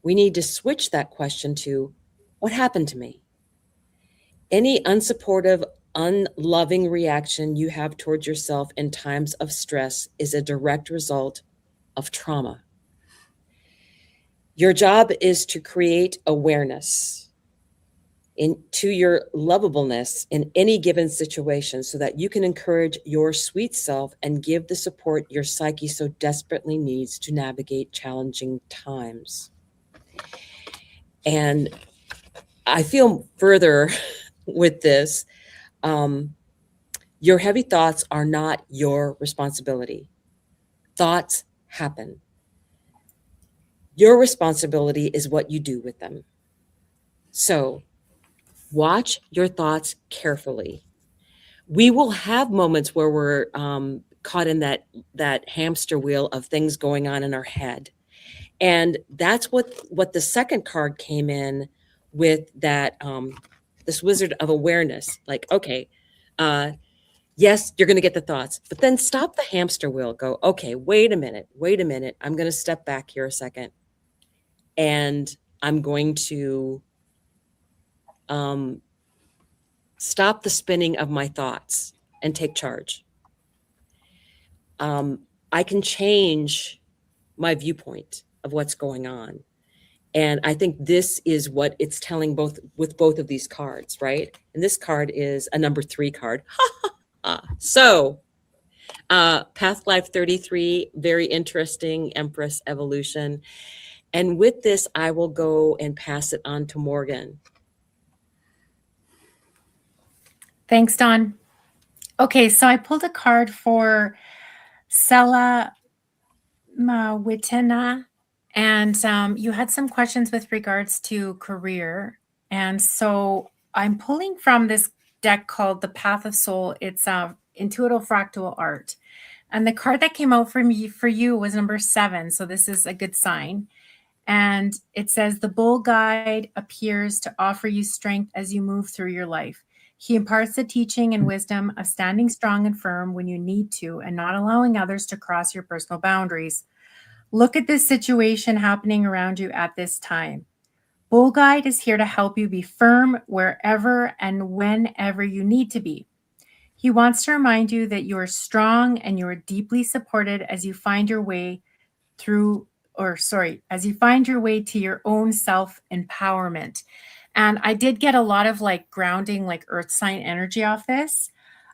We need to switch that question to, what happened to me? Any unsupportive, unloving reaction you have towards yourself in times of stress is a direct result of trauma. Your job is to create awareness into your lovableness in any given situation so that you can encourage your sweet self and give the support your psyche so desperately needs to navigate challenging times. And I feel further with this, your heavy thoughts are not your responsibility. Thoughts happen. Your responsibility is what you do with them. So watch your thoughts carefully. We will have moments where we're caught in that hamster wheel of things going on in our head. And that's what the second card came in with, that this wizard of awareness. Like, okay, yes, you're going to get the thoughts, but then stop the hamster wheel. Go, okay, wait a minute. I'm going to step back here a second. And I'm going to stop the spinning of my thoughts and take charge. I can change my viewpoint of what's going on. And I think this is what it's telling with both of these cards, right? And this card is a number 3 card. So Path Life 33, very interesting Empress evolution. And with this, I will go and pass it on to Morgan. Thanks, Dawn. Okay, so I pulled a card for Sela Mawitena, and you had some questions with regards to career. And so I'm pulling from this deck called The Path of Soul. It's Intuitive Fractal Art. And the card that came out for you was number 7. So this is a good sign. And it says, the bull guide appears to offer you strength as you move through your life. He imparts the teaching and wisdom of standing strong and firm when you need to and not allowing others to cross your personal boundaries. Look at this situation happening around you at this time. Bull Guide is here to help you be firm wherever and whenever you need to be. He wants to remind you that you are strong and you are deeply supported as you find your way as you find your way to your own self-empowerment. And I did get a lot of like grounding, like earth sign energy off this.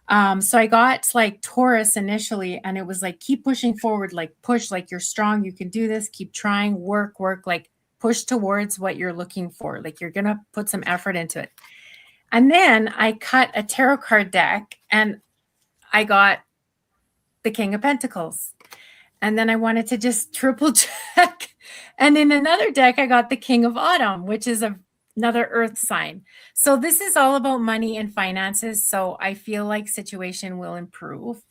So I got like Taurus initially, and it was like, keep pushing forward, like push, like you're strong, you can do this, keep trying, work, like push towards what you're looking for. Like you're going to put some effort into it. And then I cut a tarot card deck and I got the King of Pentacles. And then I wanted to just triple check. And in another deck, I got the King of Autumn, which is another earth sign. So this is all about money and finances. So I feel like situation will improve.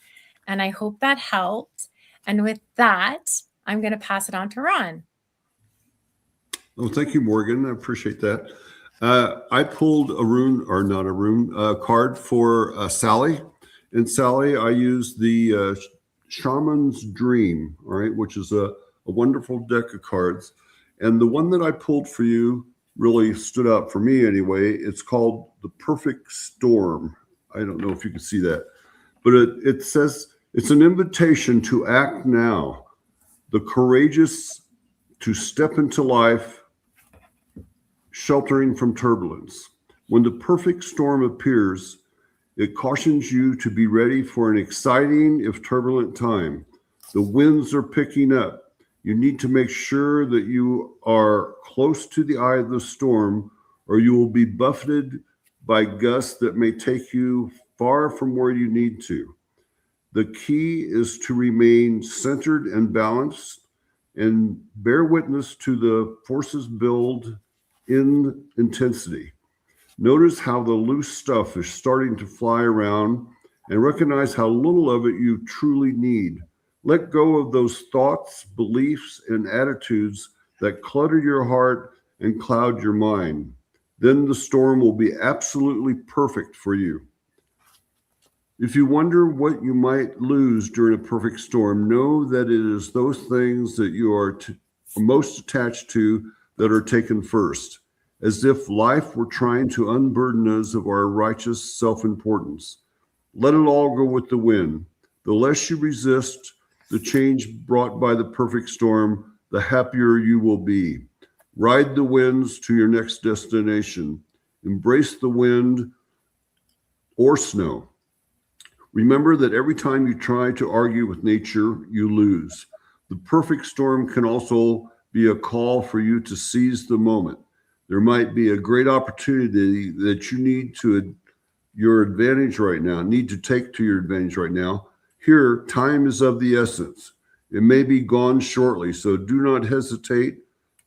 And I hope that helped. And with that, I'm going to pass it on to Ron. Oh, thank you, Morgan. I appreciate that. I pulled a card for Sally. And Sally, I used the Shaman's Dream, all right, which is a wonderful deck of cards. And the one that I pulled for you really stood out for me anyway. It's called The Perfect Storm. I don't know if you can see that, but it says it's an invitation to act now, the courageous to step into life, sheltering from turbulence. When the perfect storm appears, it cautions you to be ready for an exciting, if turbulent, time. The winds are picking up. You need to make sure that you are close to the eye of the storm, or you will be buffeted by gusts that may take you far from where you need to. The key is to remain centered and balanced and bear witness to the forces build in intensity. Notice how the loose stuff is starting to fly around and recognize how little of it you truly need. Let go of those thoughts, beliefs, and attitudes that clutter your heart and cloud your mind. Then the storm will be absolutely perfect for you. If you wonder what you might lose during a perfect storm, know that it is those things that you are most attached to that are taken first, as if life were trying to unburden us of our righteous self-importance. Let it all go with the wind. The less you resist the change brought by the perfect storm, the happier you will be. Ride the winds to your next destination. Embrace the wind or snow. Remember that every time you try to argue with nature, you lose. The perfect storm can also be a call for you to seize the moment. There might be a great opportunity that you need to your advantage right now, need to take to your advantage right now. Here, time is of the essence. It may be gone shortly, so do not hesitate.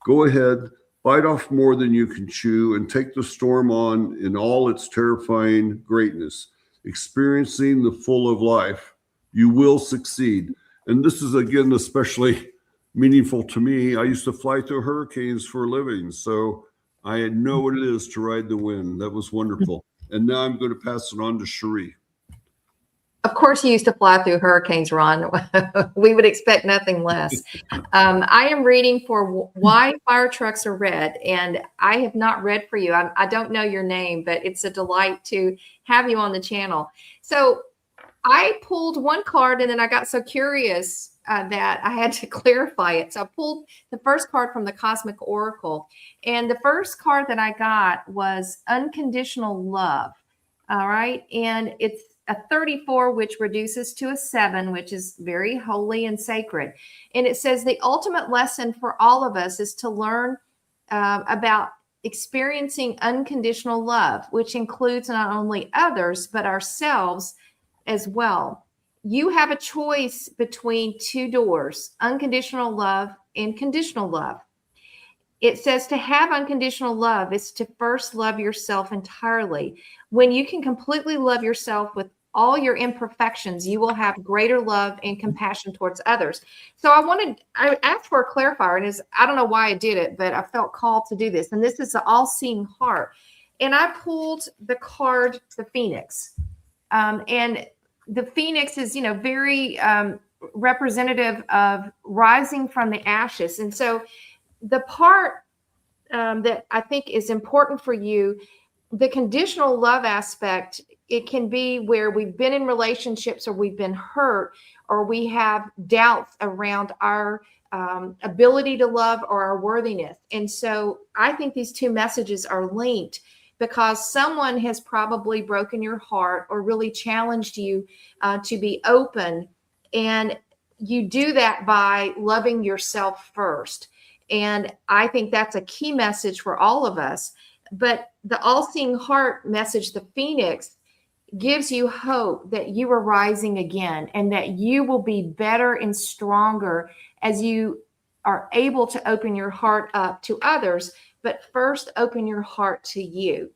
Go ahead, bite off more than you can chew, and take the storm on in all its terrifying greatness. Experiencing the full of life, you will succeed. And this is, again, especially meaningful to me. I used to fly through hurricanes for a living, so I know what it is to ride the wind. That was wonderful. And now I'm going to pass it on to Cherie. Of course, you used to fly through hurricanes, Ron. We would expect nothing less. I am reading for Why Fire Trucks Are Red, and I have not read for you. I don't know your name, but it's a delight to have you on the channel. So I pulled one card, and then I got so curious that I had to clarify it. So I pulled the first card from the Cosmic Oracle, and the first card that I got was Unconditional Love. All right, and it's a 34, which reduces to a 7, which is very holy and sacred. And it says the ultimate lesson for all of us is to learn about experiencing unconditional love, which includes not only others, but ourselves as well. You have a choice between two doors, unconditional love and conditional love. It says to have unconditional love is to first love yourself entirely. When you can completely love yourself with all your imperfections, you will have greater love and compassion towards others. So I asked for a clarifier, and I don't know why I did it, but I felt called to do this. And this is the all-seeing heart. And I pulled the card, the Phoenix. And the Phoenix is, very representative of rising from the ashes. And so the part that I think is important for you, the conditional love aspect, it can be where we've been in relationships or we've been hurt or we have doubts around our ability to love or our worthiness. And so I think these two messages are linked because someone has probably broken your heart or really challenged you to be open. And you do that by loving yourself first. And I think that's a key message for all of us. But the all-seeing heart message, the Phoenix, gives you hope that you are rising again and that you will be better and stronger as you are able to open your heart up to others, but first open your heart to you.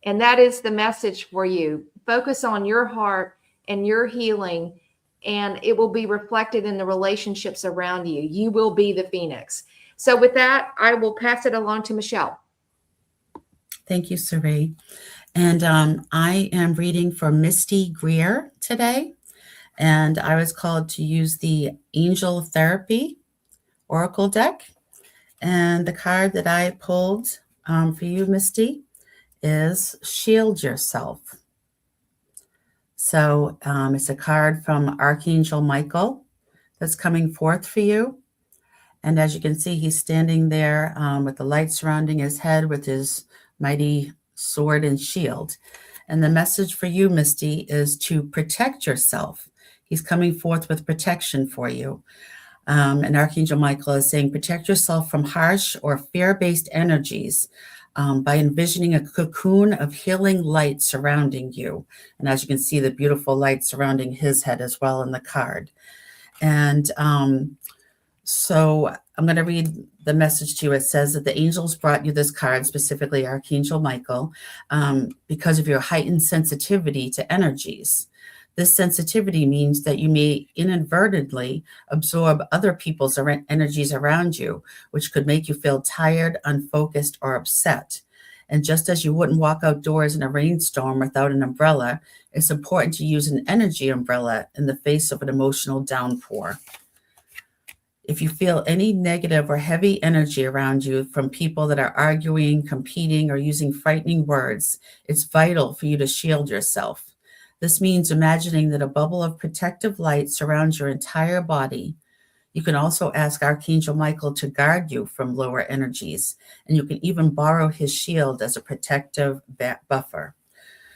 And that is the message for you. Focus on your heart and your healing, and it will be reflected in the relationships around you. You will be the Phoenix. So with that, I will pass it along to Michelle. Thank you, Cherie. And I am reading for Misty Greer today. And I was called to use the Angel Therapy Oracle deck. And the card that I pulled for you, Misty, is Shield Yourself. So it's a card from Archangel Michael that's coming forth for you. And as you can see, he's standing there with the light surrounding his head with his mighty sword and shield. And the message for you, Misty, is to protect yourself. He's coming forth with protection for you. And Archangel Michael is saying, protect yourself from harsh or fear-based energies by envisioning a cocoon of healing light surrounding you. And as you can see, the beautiful light surrounding his head as well in the card. And So I'm going to read the message to you. It says that the angels brought you this card, specifically Archangel Michael, because of your heightened sensitivity to energies. This sensitivity means that you may inadvertently absorb other people's energies around you, which could make you feel tired, unfocused, or upset. And just as you wouldn't walk outdoors in a rainstorm without an umbrella, it's important to use an energy umbrella in the face of an emotional downpour. If you feel any negative or heavy energy around you from people that are arguing, competing, or using frightening words, it's vital for you to shield yourself. This means imagining that a bubble of protective light surrounds your entire body. You can also ask Archangel Michael to guard you from lower energies, and you can even borrow his shield as a protective buffer.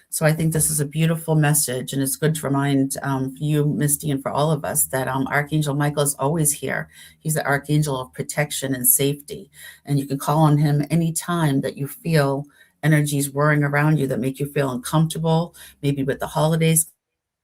So I think this is a beautiful message, and it's good to remind you, Misty, and for all of us that Archangel Michael is always here. He's the archangel of protection and safety, and you can call on him anytime that you feel energies whirring around you that make you feel uncomfortable, maybe with the holidays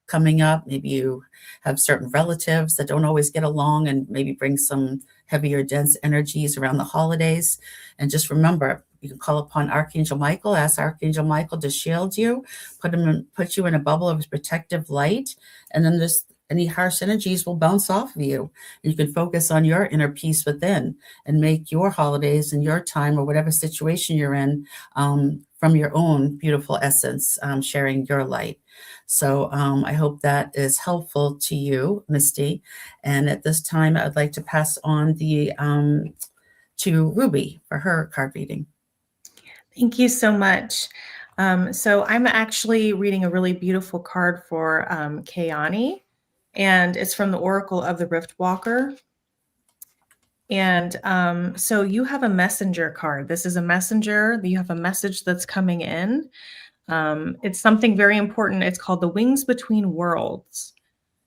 coming up. Maybe you have certain relatives that don't always get along and maybe bring some heavier, dense energies around the holidays. And just remember, you can call upon Archangel Michael, ask Archangel Michael to shield you, put you in a bubble of protective light, and then just any harsh energies will bounce off of you. You can focus on your inner peace within and make your holidays and your time or whatever situation you're in from your own beautiful essence, sharing your light. So I hope that is helpful to you, Misty. And at this time, I'd like to pass on to Ruby for her card reading. Thank you so much. So I'm actually reading a really beautiful card for Kayani, and it's from the Oracle of the Rift Walker. And so you have a messenger card. This is a messenger. You have a message that's coming in. It's something very important. It's called the Wings Between Worlds.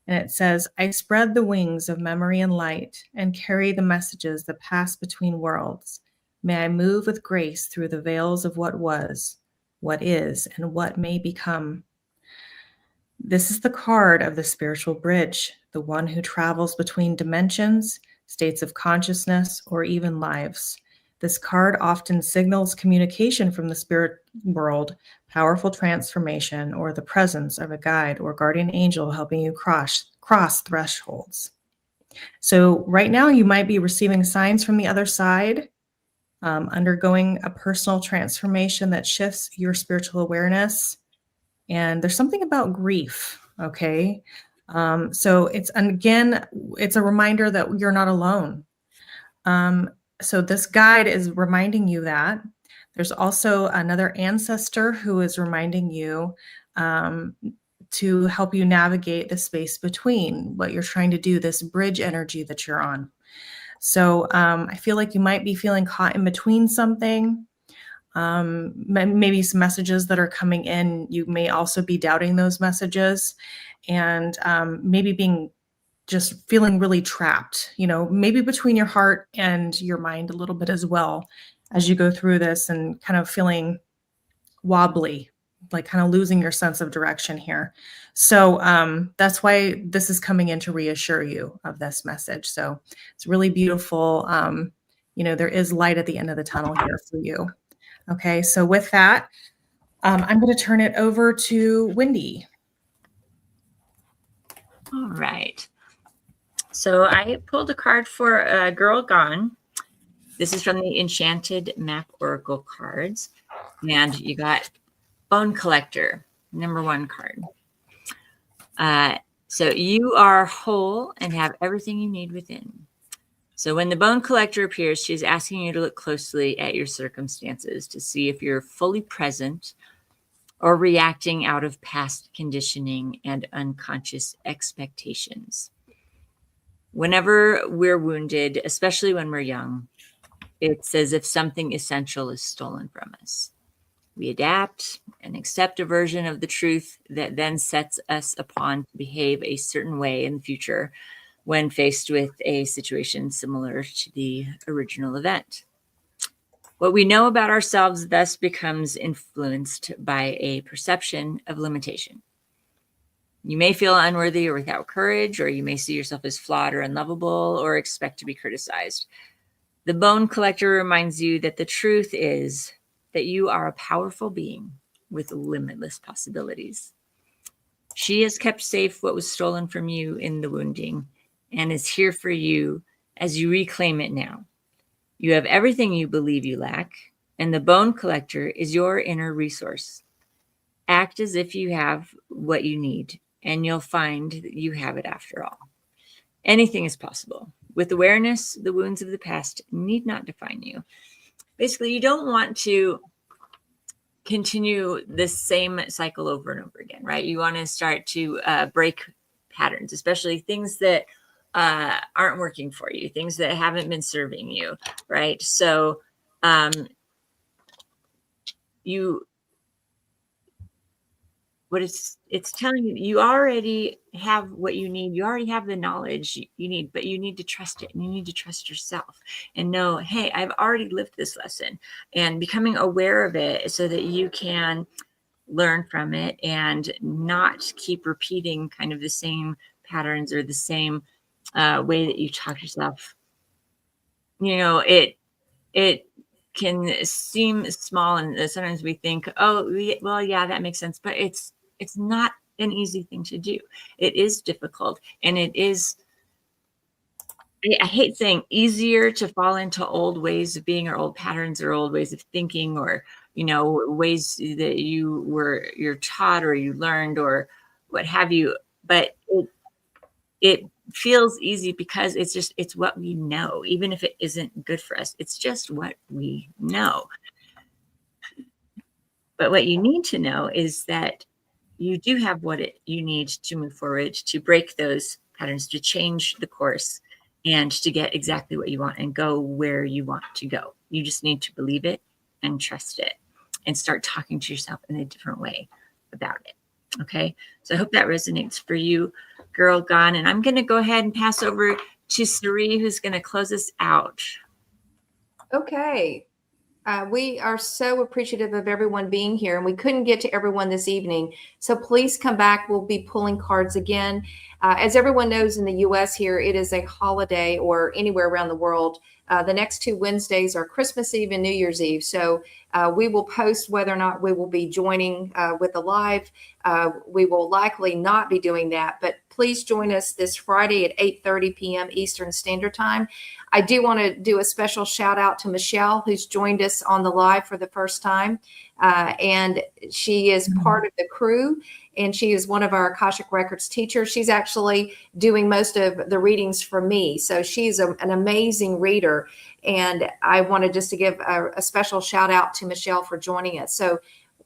And it says, I spread the wings of memory and light and carry the messages that pass between worlds. May I move with grace through the veils of what was, what is, and what may become. This is the card of the spiritual bridge, the one who travels between dimensions, states of consciousness, or even lives. This card often signals communication from the spirit world, powerful transformation, or the presence of a guide or guardian angel helping you cross thresholds. So right now you might be receiving signs from the other side, undergoing a personal transformation that shifts your spiritual awareness. And there's something about grief, okay? So it's a reminder that you're not alone. So this guide is reminding you that. There's also another ancestor who is reminding you to help you navigate the space between what you're trying to do, this bridge energy that you're on. So I feel like you might be feeling caught in between something. Maybe some messages that are coming in, you may also be doubting those messages, and maybe just feeling really trapped, maybe between your heart and your mind a little bit as well as you go through this, and kind of feeling wobbly, like kind of losing your sense of direction here. So that's why this is coming in to reassure you of this message. So it's really beautiful. There is light at the end of the tunnel here for you. Okay, so with that, I'm going to turn it over to Wendy. All right. So I pulled a card for a Girl Gone. This is from the Enchanted Map Oracle cards. And you got Bone Collector, #1 card. So you are whole and have everything you need within. So when the Bone Collector appears, she's asking you to look closely at your circumstances to see if you're fully present or reacting out of past conditioning and unconscious expectations. Whenever we're wounded, especially when we're young, it's as if something essential is stolen from us. We adapt and accept a version of the truth that then sets us upon to behave a certain way in the future when faced with a situation similar to the original event. What we know about ourselves thus becomes influenced by a perception of limitation. You may feel unworthy or without courage, or you may see yourself as flawed or unlovable, or expect to be criticized. The Bone Collector reminds you that the truth is that you are a powerful being with limitless possibilities. She has kept safe what was stolen from you in the wounding and is here for you as you reclaim it now. You have everything you believe you lack, and the Bone Collector is your inner resource. Act as if you have what you need, and you'll find that you have it after all. Anything is possible. With awareness, the wounds of the past need not define you. Basically, you don't want to continue this same cycle over and over again, right? You want to start to break patterns, especially things that aren't working for you, things that haven't been serving you, right? So what it's telling you, you already have what you need. You already have the knowledge you need, but you need to trust it, and you need to trust yourself and know, hey, I've already lived this lesson, and becoming aware of it so that you can learn from it and not keep repeating kind of the same patterns or the same way that you talk to yourself. You know, it can seem small, and sometimes we think, oh, well, yeah, that makes sense, but it's not an easy thing to do. It is difficult, and it is, I hate saying easier to fall into old ways of being or old patterns or old ways of thinking, or, you know, ways that you're taught or you learned or what have you. But it feels easy because it's what we know, even if it isn't good for us. It's just what we know. But what you need to know is that you do have what you need to move forward, to break those patterns, to change the course, and to get exactly what you want and go where you want to go. You just need to believe it and trust it and start talking to yourself in a different way about it. Okay. So I hope that resonates for you, Girl Gone. And I'm going to go ahead and pass over to Sari, who's going to close us out. Okay. We are so appreciative of everyone being here, and we couldn't get to everyone this evening. So please come back. We'll be pulling cards again. As everyone knows, in the U.S. here, it is a holiday, or anywhere around the world. The next 2 Wednesdays are Christmas Eve and New Year's Eve. So we will post whether or not we will be joining with the live. We will likely not be doing that, but please join us this Friday at 8:30 p.m. Eastern Standard Time. I do want to do a special shout out to Michelle, who's joined us on the live for the first time. And she is part of the crew, and she is one of our Akashic Records teachers. She's actually doing most of the readings for me. So she's an amazing reader. And I wanted just to give a special shout out to Michelle for joining us. So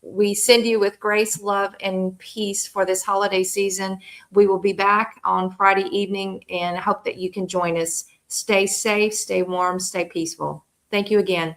we send you with grace, love, and peace for this holiday season. We will be back on Friday evening, and I hope that you can join us. Stay safe, stay warm, stay peaceful. Thank you again.